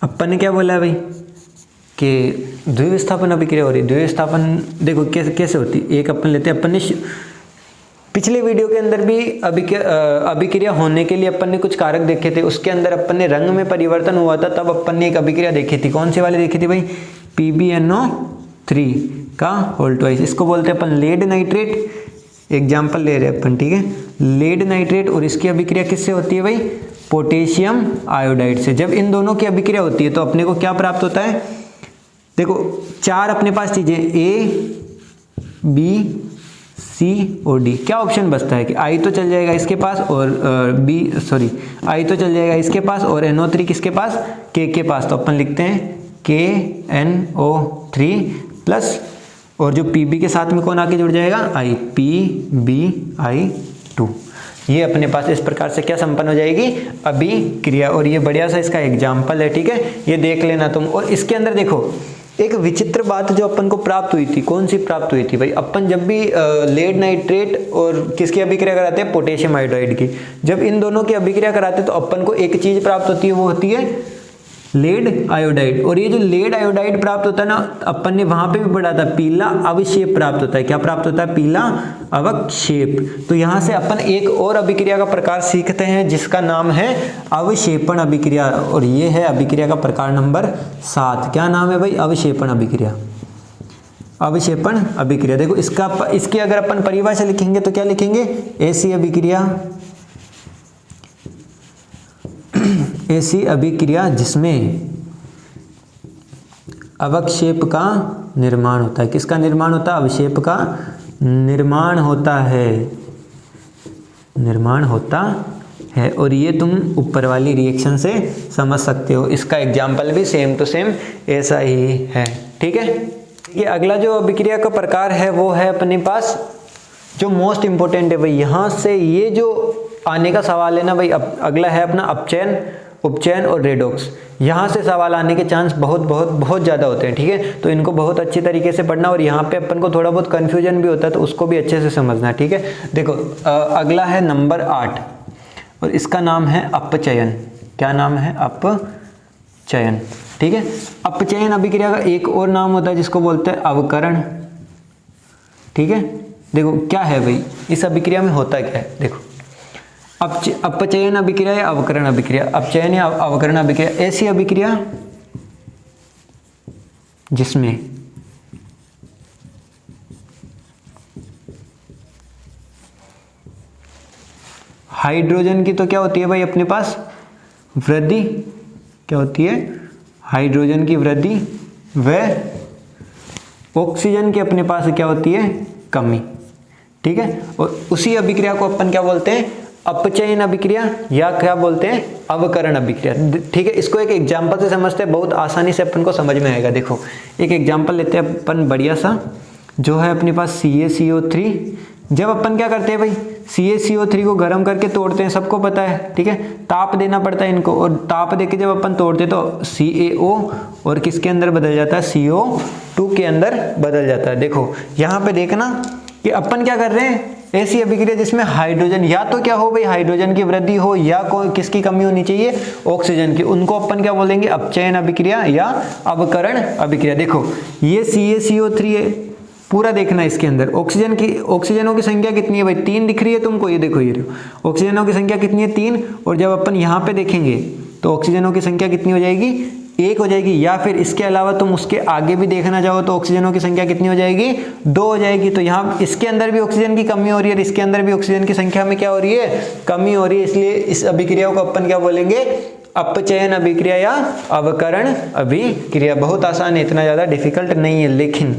अपन ने क्या बोला है भाई कि द्विविस्थापन अभिक्रिया हो रही है। द्विविस्थापन देखो कैसे होती है, एक अपन लेते हैं, अपन ने पिछले वीडियो के अंदर भी अभिक्रिया होने के लिए अपन ने कुछ कारक देखे थे, उसके अंदर अपन ने रंग में परिवर्तन हुआ था, तब अपन ने एक अभिक्रिया देखी थी। कौन सी वाली देखी थी भाई? PbNO3 का होल ट्वाइस। इसको बोलते हैं अपन लेड नाइट्रेट। एग्जाम्पल ले रहे हैं अपन, ठीक है, लेड नाइट्रेट। और इसकी अभिक्रिया किससे होती है भाई? पोटेशियम आयोडाइड से। जब इन दोनों की अभिक्रिया होती है तो अपने को क्या प्राप्त होता है? देखो 4 अपने पास चीजें A B C और D। क्या ऑप्शन बचता है कि I तो चल जाएगा इसके पास और I तो चल जाएगा इसके पास और NO3 किसके पास? K के पास। तो अपन लिखते हैं KNO3 प्लस, और जो Pb के साथ में कौन आके जुड़ जाएगा? I, PbI2। ये अपने पास इस प्रकार से क्या संपन्न हो जाएगी? अभिक्रिया। और ये बढ़िया सा इसका एग्जाम्पल है, ठीक है, ये देख लेना तुम। और इसके अंदर देखो एक विचित्र बात जो अपन को प्राप्त हुई थी, कौन सी प्राप्त हुई थी भाई? अपन जब भी लेड नाइट्रेट और किसकी अभिक्रिया कराते हैं? पोटेशियम आयोडाइड की। जब इन दोनों की अभिक्रिया कराते हैं तो अपन को एक चीज प्राप्त होती है, वो होती है लेड आयोडाइड। और ये जो लेड आयोडाइड प्राप्त होता है ना, अपन ने वहां पे भी पढ़ा था, पीला अवक्षेप प्राप्त होता है। क्या प्राप्त होता है? पीला अवक्षेप। तो यहां से अपन एक और अभिक्रिया का प्रकार सीखते हैं जिसका नाम है अवक्षेपण अभिक्रिया, और ये है अभिक्रिया का प्रकार नंबर 7। क्या नाम है भाई? अवक्षेपण अभिक्रिया। अवक्षेपण अभिक्रिया। देखो इसकी अगर अपन परिभाषा लिखेंगे तो क्या लिखेंगे? ऐसी अभिक्रिया जिसमें अवक्षेप का निर्माण होता है। किसका निर्माण होता है? अवक्षेप का निर्माण होता है। और ये तुम ऊपर वाली रिएक्शन से समझ सकते हो। इसका एग्जाम्पल भी सेम टू सेम ऐसा ही है, ठीक है। ये अगला जो अभिक्रिया का प्रकार है वो है अपने पास जो मोस्ट इंपॉर्टेंट है भाई। यहाँ से ये जो आने का सवाल है ना भाई, अगला है अपना अपचयन, उपचयन और रेडॉक्स। यहाँ से सवाल आने के चांस बहुत ज़्यादा होते हैं, ठीक है। तो इनको बहुत अच्छी तरीके से पढ़ना, और यहाँ पे अपन को थोड़ा बहुत कन्फ्यूजन भी होता है तो उसको भी अच्छे से समझना, ठीक है। देखो अगला है नंबर 8 और इसका नाम है अपचयन। क्या नाम है? अपचयन, ठीक है। अपचयन अभिक्रिया का एक और नाम होता है जिसको बोलते हैं अवकरण, ठीक है। देखो क्या है भाई, इस अभिक्रिया में होता क्या है? देखो अपचयन अभिक्रिया या अवकरण अभिक्रिया, अपचयन या अवकरण अभिक्रिया ऐसी अभिक्रिया जिसमें हाइड्रोजन की तो क्या होती है भाई अपने पास? वृद्धि। क्या होती है? हाइड्रोजन की वृद्धि। व ऑक्सीजन की अपने पास क्या होती है? कमी, ठीक है। और उसी अभिक्रिया को अपन क्या बोलते हैं? अपचयन अभिक्रिया, या क्या बोलते हैं? अवकरण अभिक्रिया, ठीक है। इसको एक एग्जांपल से समझते हैं, बहुत आसानी से अपन को समझ में आएगा। देखो एक एग्जांपल लेते हैं अपन बढ़िया सा, जो है अपने पास CaCO3। जब अपन क्या करते हैं भाई? CaCO3 को गर्म करके तोड़ते हैं, सबको पता है, ठीक है। ताप देना पड़ता है इनको, और ताप देके जब अपन तोड़ते हैं तो CaO और किसके अंदर बदल जाता है? CO2 के अंदर बदल जाता है। देखो यहाँ पे देखना कि अपन क्या कर रहे हैं? ऐसी अभिक्रिया जिसमें हाइड्रोजन, या तो क्या हो भाई? हाइड्रोजन की वृद्धि हो, या किसकी कमी होनी चाहिए? ऑक्सीजन की। उनको अपन क्या बोलेंगे? अपचयन अभिक्रिया या अवकरण अभिक्रिया। देखो ये CaCO3 है, पूरा देखना इसके अंदर ऑक्सीजनों की संख्या कितनी है भाई? 3 दिख रही है तुमको, ये देखो ये ऑक्सीजनों की संख्या कितनी है? 3। और जब अपन यहाँ पे देखेंगे तो ऑक्सीजनों की संख्या कितनी हो जाएगी? 1 हो जाएगी। या फिर इसके अलावा तुम उसके आगे भी देखना चाहो तो ऑक्सीजनों की संख्या कितनी हो जाएगी? 2 हो जाएगी। तो यहाँ इसके अंदर भी ऑक्सीजन की कमी हो रही है और इसके अंदर भी ऑक्सीजन की संख्या में क्या हो रही है? कमी हो रही है। इसलिए इस अभिक्रिया को अपन क्या बोलेंगे? अपचयन अभिक्रिया या अवकरण अभिक्रिया। बहुत आसान है, इतना ज़्यादा डिफिकल्ट नहीं है। लेकिन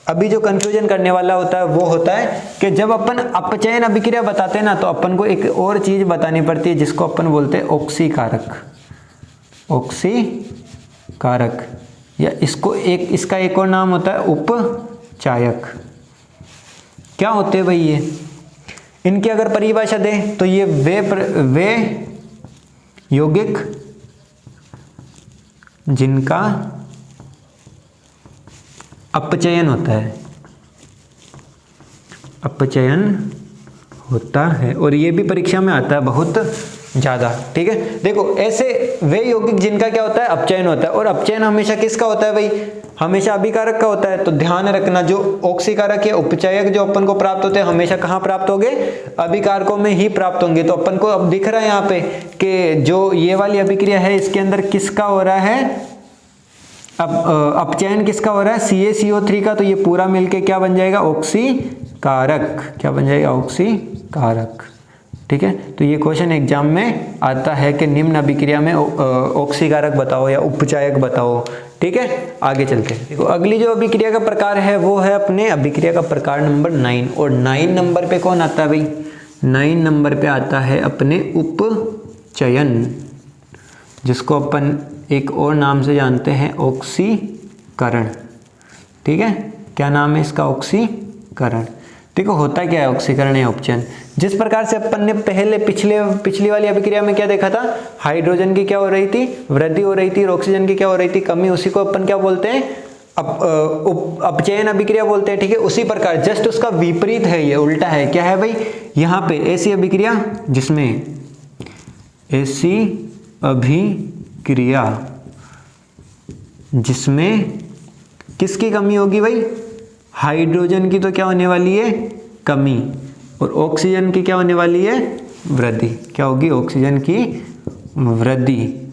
अभी जो कंफ्यूजन करने वाला होता है वो होता है कि जब अपन अपचयन अभिक्रिया बताते हैं ना, तो अपन को एक और चीज बतानी पड़ती है जिसको अपन बोलते हैं ऑक्सीकारक। ऑक्सीकारक, या इसका एक और नाम होता है उपचायक। क्या होते हैं भाई ये? इनकी अगर परिभाषा दें तो ये वे यौगिक जिनका अपचयन होता है, अपचयन होता है। और ये भी परीक्षा में आता है बहुत ज़्यादा, ठीक है। देखो ऐसे वे यौगिक जिनका क्या होता है? अपचयन होता है। और अपचयन हमेशा किसका होता है भाई? हमेशा अभिकारक का होता है। तो ध्यान रखना जो ऑक्सीकारक या उपचयक जो अपन को प्राप्त होते हैं हमेशा कहाँ प्राप्त होंगे, अभिकारकों में ही प्राप्त होंगे। तो अपन को अब दिख रहा है यहाँ पे कि जो ये वाली अभिक्रिया है इसके अंदर किसका हो रहा है, अब अपचयन किसका हो रहा है, CaCO3 का। तो ये पूरा मिलके क्या बन जाएगा, ऑक्सीकारक। क्या बन जाएगा, ऑक्सीकारक। ठीक है, तो ये क्वेश्चन एग्जाम में आता है कि निम्न अभिक्रिया में ऑक्सीकारक बताओ या उपचायक बताओ। ठीक है, आगे चलते हैं। देखो अगली जो अभिक्रिया का प्रकार है वो है अपने अभिक्रिया का प्रकार नंबर 9। और 9 नंबर पे कौन आता है भाई, 9 नंबर पे आता है अपने उपचयन, जिसको अपन एक और नाम से जानते हैं ऑक्सीकरण। ठीक है, क्या नाम है इसका, ऑक्सीकरण। देखो होता क्या है ऑक्सीकरण या उपचयन, जिस प्रकार से अपन ने पहले पिछली वाली अभिक्रिया में क्या देखा था, हाइड्रोजन की क्या हो रही थी, वृद्धि हो रही थी, और ऑक्सीजन की क्या हो रही थी, कमी। उसी को अपन क्या बोलते हैं, अपचयन अभिक्रिया बोलते हैं। ठीक है, उसी प्रकार जस्ट उसका विपरीत है, ये उल्टा है। क्या है भाई, यहाँ पे ऐसी अभिक्रिया जिसमें ऐसी अभिक्रिया जिसमें किसकी कमी होगी भाई, हाइड्रोजन की तो क्या होने वाली है, कमी, और ऑक्सीजन की क्या होने वाली है, वृद्धि। क्या होगी, ऑक्सीजन की वृद्धि।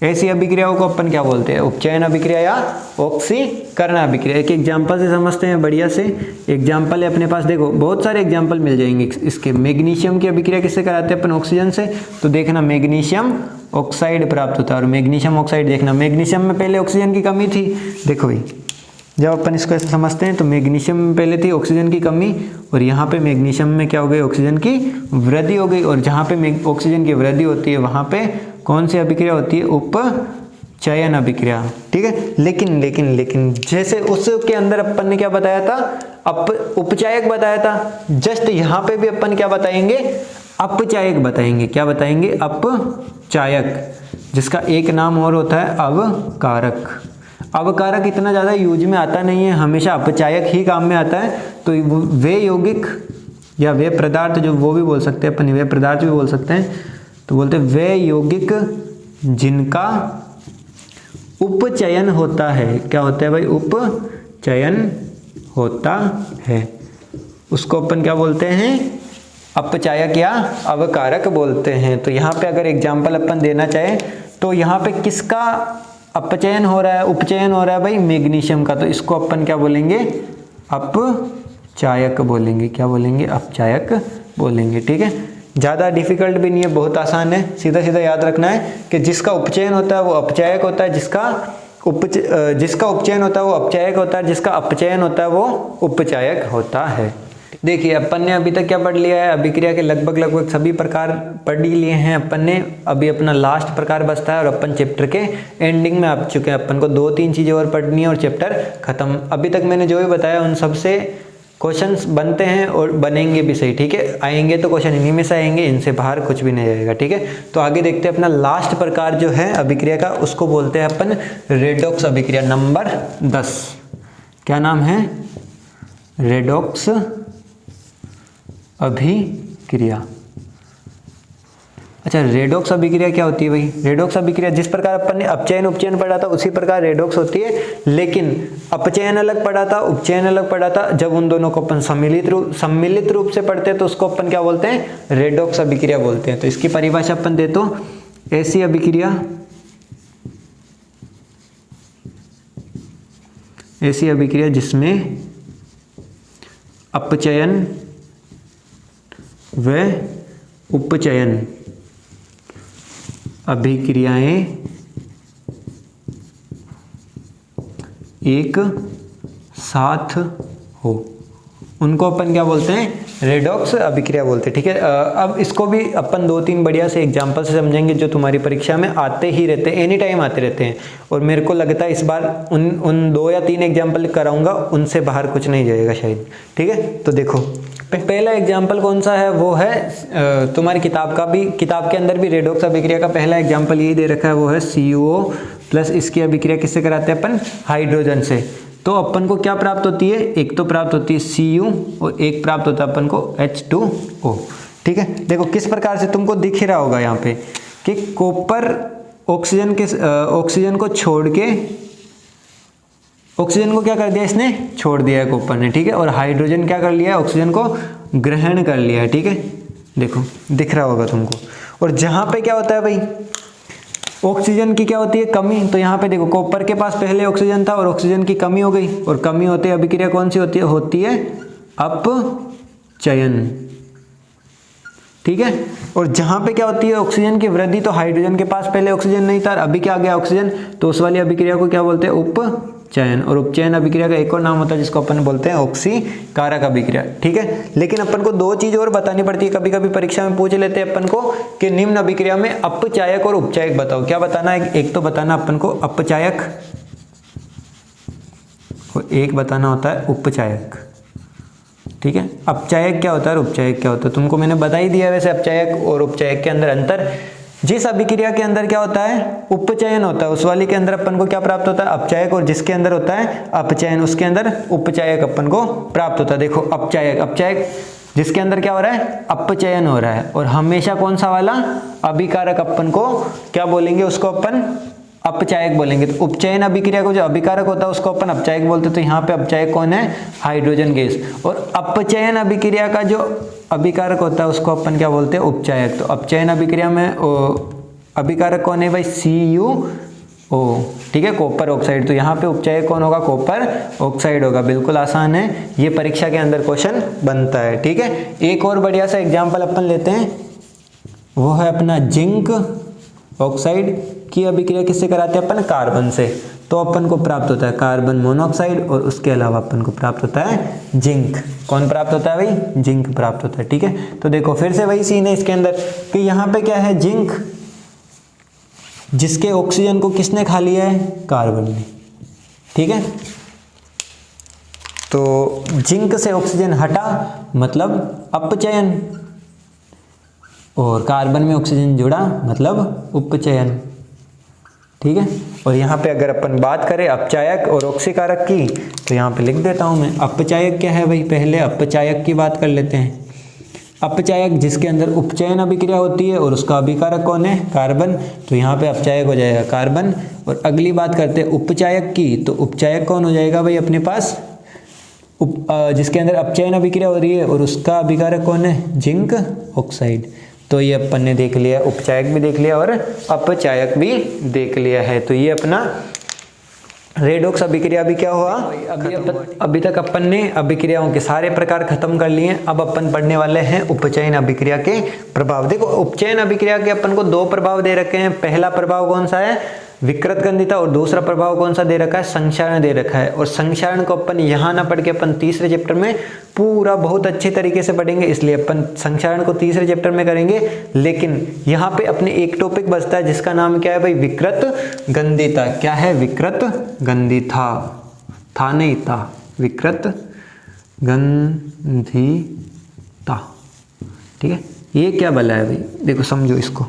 ऐसी अभिक्रियाओं को अपन क्या बोलते हैं, उपचयन अभिक्रिया या ऑक्सीकरण अभिक्रिया। एक एग्जांपल से समझते हैं, बढ़िया से एग्जांपल है अपने पास। देखो बहुत सारे एग्जांपल मिल जाएंगे इसके। मैग्नीशियम की अभिक्रिया किससे कराते हैं अपन, ऑक्सीजन से। तो देखना मैग्नीशियम ऑक्साइड प्राप्त होता है। और मैग्नीशियम ऑक्साइड देखना, मैग्नीशियम में पहले ऑक्सीजन की कमी थी। देखो भाई जब अपन इसको ऐसे समझते हैं तो मैग्नीशियम में पहले थी ऑक्सीजन की कमी, और यहाँ पे मैग्नीशियम में क्या हो गई, ऑक्सीजन की वृद्धि हो गई। और जहाँ पे ऑक्सीजन की वृद्धि होती है वहाँ पे कौन सी अभिक्रिया होती है, उपचयन अभिक्रिया। ठीक है, लेकिन जैसे उसके अंदर अपन ने क्या बताया था, उपचायक बताया था, जस्ट यहाँ पे भी अपन क्या बताएंगे, अपचायक बताएंगे। क्या बताएंगे, अपचायक, जिसका एक नाम और होता है अवकारक। अवकारक इतना ज़्यादा यूज में आता नहीं है, हमेशा अपचायक ही काम में आता है। तो वे यौगिक या वे पदार्थ, जो वो भी बोल सकते हैं अपन, वे पदार्थ भी बोल सकते हैं। तो बोलते हैं वे यौगिक जिनका उपचयन होता है। क्या होता है भाई, उपचयन होता है, उसको अपन क्या बोलते हैं, अपचायक या अवकारक बोलते हैं। तो यहाँ पे अगर एग्जाम्पल अपन देना चाहे तो यहाँ पे किसका अपचयन हो रहा है, उपचयन हो रहा है भाई, मैग्नीशियम का। तो इसको अपन क्या बोलेंगे, अपचायक बोलेंगे। क्या बोलेंगे, अपचायक बोलेंगे। ठीक है, ज़्यादा डिफिकल्ट भी नहीं है, बहुत आसान है। सीधा सीधा याद रखना है कि जिसका उपचयन होता है वो अपचायक होता है, जिसका उपचयन होता है वो अपचायक होता है, जिसका अपचयन होता है वो उपचायक होता है। देखिए अपन ने अभी तक क्या पढ़ लिया है, अभिक्रिया के लगभग सभी प्रकार पढ़ ही लिए हैं अपन ने। अभी अपना लास्ट प्रकार बचता है और अपन चैप्टर के एंडिंग में आ चुके हैं। अपन को 2-3 चीज़ें और पढ़नी है और चैप्टर खत्म। अभी तक मैंने जो भी बताया उन सब से क्वेश्चंस बनते हैं और बनेंगे भी सही। ठीक है, आएंगे तो क्वेश्चन इन्हीं में से आएंगे, इनसे बाहर कुछ भी नहीं आएगा। ठीक है, तो आगे देखते हैं अपना लास्ट प्रकार जो है अभिक्रिया का, उसको बोलते हैं अपन रेडॉक्स अभिक्रिया नंबर 10। क्या नाम है, रेडॉक्स अभिक्रिया। अच्छा, रेडॉक्स अभिक्रिया क्या होती है भाई, रेडॉक्स अभिक्रिया जिस प्रकार अपन ने अपचयन उपचयन पढ़ा था उसी प्रकार रेडॉक्स होती है, लेकिन अपचयन अलग पढ़ा था, उपचयन अलग पढ़ा था। जब उन दोनों को अपन सम्मिलित रूप से पढ़ते हैं तो उसको अपन क्या बोलते हैं, रेडॉक्स अभिक्रिया बोलते हैं। तो इसकी परिभाषा अपन दे तो ऐसी अभिक्रिया जिसमें अपचयन व उपचयन अभिक्रियाएं एक साथ हो, उनको अपन क्या बोलते हैं, रेडॉक्स अभिक्रिया बोलते हैं। ठीक है, अब इसको भी अपन 2-3 बढ़िया से एग्जाम्पल से समझेंगे जो तुम्हारी परीक्षा में आते ही रहते हैं, एनी टाइम आते रहते हैं। और मेरे को लगता है इस बार उन 2 या 3 एग्जाम्पल कराऊंगा, उनसे बाहर कुछ नहीं जाएगा शायद। ठीक है, तो देखो पहला एग्जाम्पल कौन सा है, वो है तुम्हारी किताब के अंदर भी रेडॉक्स अभिक्रिया का पहला एग्जाम्पल यही दे रखा है, वो है CO प्लस इसकी अभिक्रिया किससे कराते हैं अपन, हाइड्रोजन से। तो अपन को क्या प्राप्त होती है, एक तो प्राप्त होती है Cu और एक प्राप्त होता है अपन को H2O। ठीक है, देखो किस प्रकार से तुमको दिख रहा होगा यहाँ पे कि कॉपर ऑक्सीजन को छोड़ के ऑक्सीजन को क्या कर दिया इसने, छोड़ दिया है कॉपर ने, ठीक है। और हाइड्रोजन क्या कर लिया है, ऑक्सीजन को ग्रहण कर लिया है, ठीक है। देखो दिख रहा होगा तुमको। और जहाँ पे क्या होता है भाई, ऑक्सीजन की क्या होती है, कमी, तो यहाँ पे देखो कॉपर के पास पहले ऑक्सीजन था और ऑक्सीजन की कमी हो गई, और कमी होते अभिक्रिया कौन सी होती है अपचयन, ठीक है। और जहाँ पे क्या होती है ऑक्सीजन की वृद्धि, तो हाइड्रोजन के पास पहले ऑक्सीजन नहीं था, अभी क्या आ गया ऑक्सीजन, तो उस वाली अभिक्रिया को क्या बोलते हैं, उपचयन। और उपचयन अभिक्रिया का एक और नाम होता है जिसको अपन बोलते हैं ऑक्सीकारक अभिक्रिया, ठीक है। लेकिन अपन को दो चीज और बतानी पड़ती है, कभी कभी परीक्षा में पूछ लेते हैं अपन को कि निम्न अभिक्रिया में अपचायक और उपचायक बताओ। क्या बताना है, एक तो बताना अपन को अपचायक और एक बताना होता है उपचायक, ठीक है। अपचायक क्या होता है और उपचायक क्या होता है तुमको मैंने बता ही दिया। वैसे अपचायक और उपचायक के अंदर अंतर, जिस अभिक्रिया के अंदर क्या होता है उपचयन होता है उस वाली के अंदर अपन को क्या प्राप्त होता है अपचायक, और जिसके अंदर होता है अपचयन उसके अंदर उपचायक अपन को प्राप्त होता है। देखो अपचायक जिसके अंदर क्या हो रहा है अपचयन हो रहा है, और हमेशा कौन सा वाला अभिकारक अपन को क्या बोलेंगे, उसको अपन अपचायक बोलेंगे। तो उपचयन अभिक्रिया को जो अभिकारक होता है उसको अपन अपचायक बोलते हैं। तो यहाँ पे अपचायक कौन है, हाइड्रोजन गैस। और अपचयन अभिक्रिया का जो अभिकारक होता है उसको अपन क्या बोलते हैं उपचायक। तो अपचयन अभिक्रिया में अभिकारक कौन है भाई, CuO, ठीक है, कॉपर ऑक्साइड। तो यहाँ पे उपचायक कौन होगा, कॉपर ऑक्साइड होगा। बिल्कुल आसान है, ये परीक्षा के अंदर क्वेश्चन बनता है, ठीक है। एक और बढ़िया सा एग्जाम्पल अपन लेते हैं, वो है अपना जिंक ऑक्साइड की अभिक्रिया किससे कराते हैं अपन, कार्बन से। तो अपन को प्राप्त होता है कार्बन मोनोऑक्साइड, और उसके अलावा अपन को प्राप्त होता है जिंक। कौन प्राप्त होता है भाई, जिंक प्राप्त होता है, ठीक है। तो देखो फिर से वही सीन है इसके अंदर कि यहाँ पे क्या है जिंक, जिसके ऑक्सीजन को किसने खा लिया है, कार्बन ने, ठीक है। तो जिंक से ऑक्सीजन हटा मतलब अपचयन, और कार्बन में ऑक्सीजन जुड़ा मतलब उपचयन, ठीक है। और यहाँ पे अगर अपन बात करें अपचायक और ऑक्सीकारक की, तो यहाँ पे लिख देता हूँ मैं। अपचायक क्या है भाई, पहले अपचायक की बात कर लेते हैं। अपचायक जिसके अंदर उपचयन अभिक्रिया होती है और उसका अभिकारक कौन है, कार्बन। तो यहाँ पे अपचायक हो जाएगा कार्बन। और अगली बात करते हैं उपचायक की, तो उपचायक कौन हो जाएगा भाई अपने पास, जिसके अंदर अपचयन अभिक्रिया हो रही है और उसका अभिकारक कौन है, जिंक ऑक्साइड। तो ये अपन ने देख लिया, उपचायक भी देख लिया और अपचायक भी देख लिया है। तो ये अपना रेडॉक्स अभिक्रिया भी क्या हुआ, अभी तक अपन ने अभिक्रियाओं के सारे प्रकार खत्म कर लिए। अब अपन पढ़ने वाले हैं उपचयन अभिक्रिया के प्रभाव। देखो उपचयन अभिक्रिया के अपन को दो प्रभाव दे रखे हैं। पहला प्रभाव कौन सा है, विकृत गंधिता, और दूसरा प्रभाव कौन सा दे रखा है, संक्षारण दे रखा है। और संक्षारण को अपन यहाँ ना पढ़ के अपन तीसरे चैप्टर में पूरा बहुत अच्छे तरीके से पढ़ेंगे, इसलिए अपन संक्षारण को तीसरे चैप्टर में करेंगे। लेकिन यहाँ पे अपने एक टॉपिक बचता है जिसका नाम क्या है भाई, विकृत गंधिता। क्या है, विकृत गंधिता, था नहीं था, विकृत गंधिता, ठीक है। ये क्या भला है भाई, देखो समझो इसको।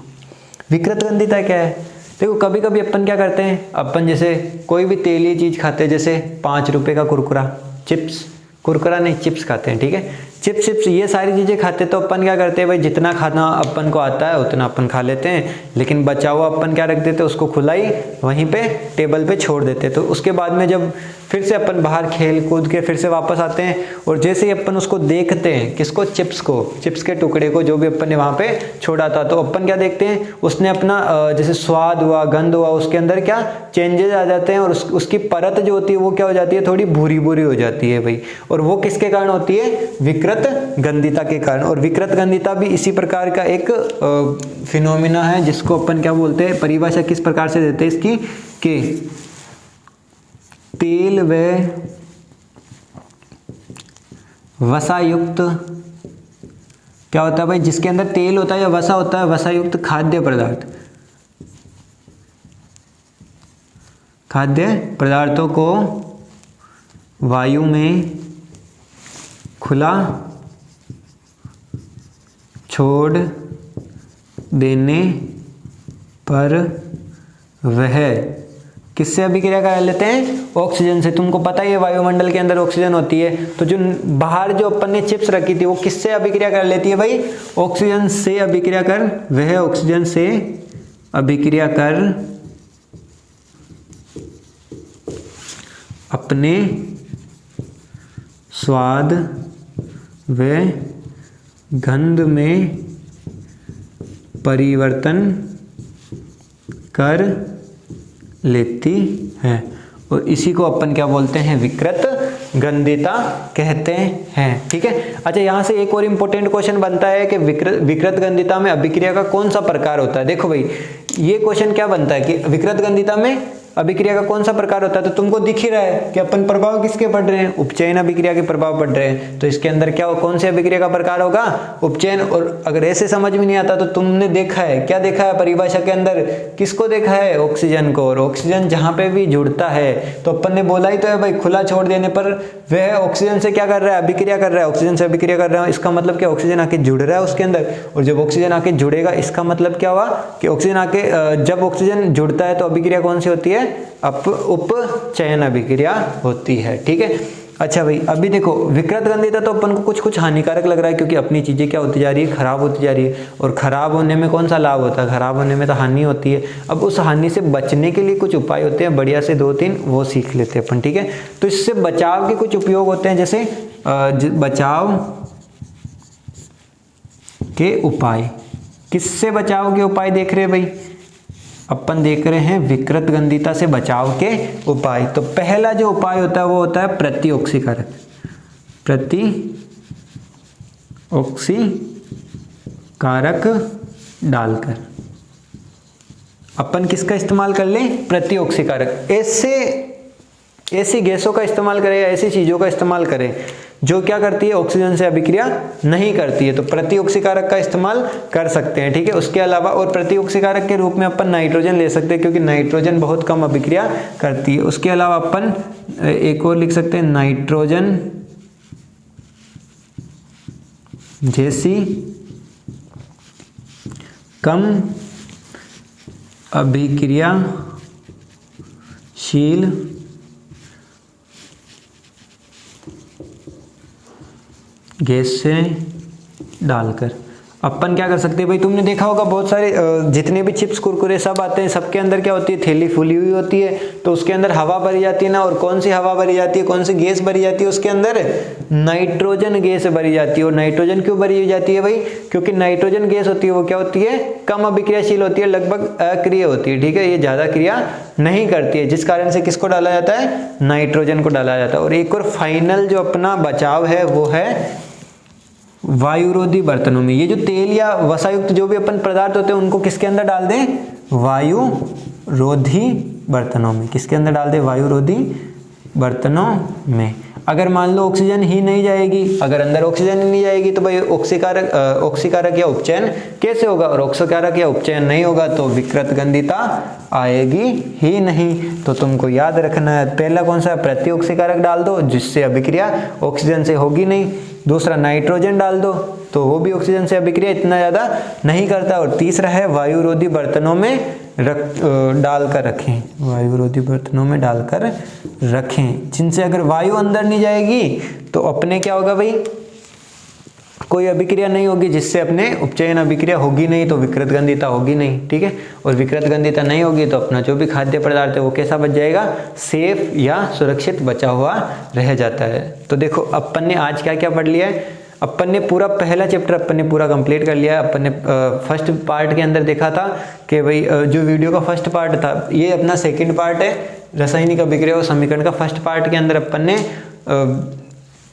विकृत गंधिता क्या है, देखो कभी कभी अपन क्या करते हैं, अपन जैसे कोई भी तेलीय चीज़ खाते हैं, जैसे 5 रुपए का कुरकुरा, चिप्स, कुरकुरा नहीं चिप्स खाते हैं, ठीक है। चिप्स ये सारी चीज़ें खाते हैं। तो अपन क्या करते हैं भाई, जितना खाना अपन को आता है उतना अपन खा लेते हैं, लेकिन बचा हुआ अपन क्या रख देते हैं, उसको खुलाई वहीं पे टेबल पे छोड़ देते हैं। तो उसके बाद में जब फिर से अपन बाहर खेल कूद के फिर से वापस आते हैं, और जैसे ही अपन उसको देखते हैं, किसको, चिप्स को, चिप्स के टुकड़े को जो भी अपन ने वहाँ पे छोड़ा था, तो अपन क्या देखते हैं, उसने अपना जैसे स्वाद हुआ, गंध हुआ, उसके अंदर क्या चेंजेस आ जाते हैं, और उसकी परत जो होती है वो क्या हो जाती है, थोड़ी भूरी भूरी हो जाती है भाई। और वो किसके कारण होती है, विकृत गंधिता के कारण। और विकृत गंधिता भी इसी प्रकार का एक फिनोमिना है जिसको अपन क्या बोलते हैं, परिभाषा किस प्रकार से देते हैं इसकी, कि तेल व वसायुक्त, क्या होता है भाई, जिसके अंदर तेल होता है या वसा होता है, वसायुक्त खाद्य पदार्थ, खाद्य पदार्थों को वायु में खुला छोड़ देने पर वह किससे अभिक्रिया कर लेते हैं, ऑक्सीजन से। तुमको पता ही है वायुमंडल के अंदर ऑक्सीजन होती है, तो जो बाहर जो अपन ने चिप्स रखी थी वो किससे अभिक्रिया कर लेती है भाई, ऑक्सीजन से अभिक्रिया कर, वह ऑक्सीजन से अभिक्रिया कर अपने स्वाद व गंध में परिवर्तन कर लेती है, और इसी को अपन क्या बोलते हैं, विकृत गंधिता कहते हैं। ठीक है। अच्छा, यहाँ से एक और इम्पोर्टेंट क्वेश्चन बनता है कि विकृत गंधिता में अभिक्रिया का कौन सा प्रकार होता है। देखो भाई, ये क्वेश्चन क्या बनता है कि विकृत गंधिता में अभिक्रिया का कौन सा प्रकार होता है, तो तुमको दिख ही रहा है कि अपन प्रभाव किसके पड़ रहे हैं, उपचयन अभिक्रिया के प्रभाव पड़ रहे हैं। तो इसके अंदर क्या कौन से अभिक्रिया का प्रकार होगा, उपचयन। और अगर ऐसे समझ में नहीं आता तो तुमने देखा है, क्या देखा है परिभाषा के अंदर, किसको देखा है, ऑक्सीजन को। और ऑक्सीजन जहां पे भी जुड़ता है तो अपन ने बोला ही तो है भाई, खुला छोड़ देने पर वह ऑक्सीजन से क्या कर रहा है, अभिक्रिया कर रहा है, ऑक्सीजन से अभिक्रिया कर रहा है। इसका मतलब क्या, ऑक्सीजन आके जुड़ रहा है उसके अंदर। और जब ऑक्सीजन आके जुड़ेगा, इसका मतलब क्या हुआ कि ऑक्सीजन आके जब ऑक्सीजन जुड़ता है तो अभिक्रिया कौन सी होती है, उपचयन अभिक्रिया होती है। ठीक है। अच्छा भाई, अभी देखो विकृत गंधिता तो अपन को कुछ हानिकारक लग रहा है, क्योंकि अपनी चीजें क्या होती जा रही है, खराब होती जा रही है। और खराब होने में कौन सा लाभ होता है, खराब होने में तो हानि होती है। अब उस हानि से बचने के लिए कुछ उपाय होते हैं, बढ़िया से 2-3 वो सीख लेते हैं अपन। ठीक है। तो इससे बचाव के कुछ उपयोग होते हैं, जैसे बचाव के उपाय। किससे बचाव के उपाय देख रहे हैं भाई, अपन देख रहे हैं विकृत गंधिता से बचाव के उपाय। तो पहला जो उपाय होता है वो होता है प्रतिऑक्सीकारक। प्रतिऑक्सीकारक डालकर अपन किसका इस्तेमाल कर लें, प्रतिऑक्सीकारक। ऐसी गैसों का इस्तेमाल करें या ऐसी चीजों का इस्तेमाल करें जो क्या करती है, ऑक्सीजन से अभिक्रिया नहीं करती है, तो प्रतिऑक्सीकारक का इस्तेमाल कर सकते हैं। ठीक है। उसके अलावा और प्रतिऑक्सीकारक के रूप में अपन नाइट्रोजन ले सकते हैं, क्योंकि नाइट्रोजन बहुत कम अभिक्रिया करती है। उसके अलावा अपन एक और लिख सकते हैं, नाइट्रोजन जैसी कम अभिक्रियाशील गैस से डालकर अपन क्या कर सकते हैं भाई, तुमने देखा होगा बहुत सारे जितने भी चिप्स कुरकुरे सब आते हैं, सबके अंदर क्या होती है, थैली फूली हुई होती है, तो उसके अंदर हवा भरी जाती है ना। और कौन सी हवा भरी जाती है, कौन सी गैस भरी जाती है उसके अंदर, नाइट्रोजन गैस भरी जाती है। और नाइट्रोजन क्यों भरी जाती है भाई, क्योंकि नाइट्रोजन गैस होती है वो क्या होती है, कम अभिक्रियाशील होती है, लगभग अक्रिय होती है। ठीक है। ये ज्यादा क्रिया नहीं करती है, जिस कारण से किसको डाला जाता है, नाइट्रोजन को डाला जाता है। और एक और फाइनल जो अपना बचाव है वो है वायुरोधी बर्तनों में। ये जो तेल या वसायुक्त जो भी अपन पदार्थ होते हैं उनको किसके अंदर डाल दें, वायुरोधी बर्तनों में। किसके अंदर डाल दें, वायुरोधी बर्तनों में। अगर मान लो ऑक्सीजन ही नहीं जाएगी, अगर अंदर ऑक्सीजन ही नहीं जाएगी तो भाई ऑक्सीकारक या उपचयन कैसे होगा, और ऑक्सीकारक या उपचयन नहीं होगा तो विकृत गंधिता आएगी ही नहीं। तो तुमको याद रखना है, पहला कौन सा, प्रतिऑक्सीकारक डाल दो जिससे अभिक्रिया ऑक्सीजन से होगी नहीं। दूसरा नाइट्रोजन डाल दो तो वो भी ऑक्सीजन से अभिक्रिया इतना ज़्यादा नहीं करता। और तीसरा है वायुरोधी बर्तनों में डालकर रखें, वायुरोधी बर्तनों में डालकर रखें, जिनसे अगर वायु अंदर नहीं जाएगी तो अपने क्या होगा भाई, कोई अभिक्रिया नहीं होगी, जिससे अपने उपचयन अभिक्रिया होगी नहीं, तो विकृत गंधिता होगी नहीं। ठीक है। और विकृत गंधिता नहीं होगी तो अपना जो भी खाद्य पदार्थ है वो कैसा बच जाएगा, सेफ या सुरक्षित बचा हुआ रह जाता है। तो देखो अपन ने आज क्या क्या पढ़ लिया है, अपन ने पूरा पहला चैप्टर अपन ने पूरा कंप्लीट कर लिया। अपन ने फर्स्ट पार्ट के अंदर देखा था कि भाई जो वीडियो का फर्स्ट पार्ट था, ये अपना सेकंड पार्ट है, रासायनिक अभिक्रिया और समीकरण का फर्स्ट पार्ट के अंदर अपन ने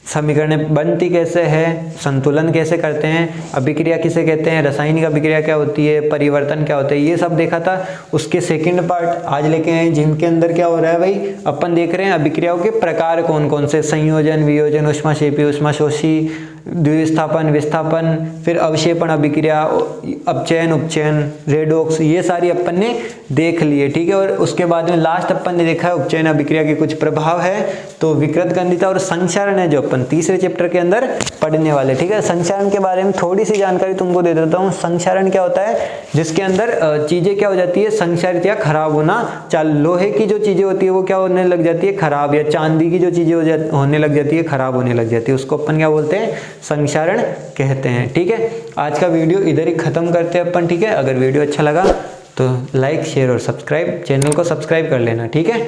समीकरण बनती कैसे है, संतुलन कैसे करते हैं, अभिक्रिया किसे कहते हैं, रासायनिक अभिक्रिया क्या होती है, परिवर्तन क्या होता है, ये सब देखा था। उसके सेकंड पार्ट आज लेके आए जिनके अंदर क्या हो रहा है भाई, अपन देख रहे हैं अभिक्रियाओं के प्रकार कौन कौन से, संयोजन, वियोजन, ऊष्माक्षेपी, ऊष्माशोषी, द्विविस्थापन, विस्थापन, फिर अवक्षेपण अभिक्रिया, अपचयन, उपचयन, रेडॉक्स, ये सारी अपन ने देख लिए। ठीक है। और उसके बाद में लास्ट अपन ने देखा है उपचयन अभिक्रिया के कुछ प्रभाव है, तो विकृत गंधिता और संक्षारण है जो अपन तीसरे चैप्टर के अंदर पढ़ने वाले। ठीक है। संक्षारण के बारे में थोड़ी सी जानकारी तुमको दे देता हूँ। संक्षारण क्या होता है, जिसके अंदर चीजें क्या हो जाती है, संक्षारित या खराब होना। लोहे की जो चीजें होती है वो क्या होने लग जाती है, खराब, या चांदी की जो चीजें होने लग जाती है खराब होने लग जाती है, उसको अपन क्या बोलते हैं, संक्षारण कहते हैं। ठीक है। आज का वीडियो इधर ही खत्म करते हैं अपन। ठीक है। अगर वीडियो अच्छा लगा तो लाइक, शेयर और सब्सक्राइब, चैनल को सब्सक्राइब कर लेना। ठीक है।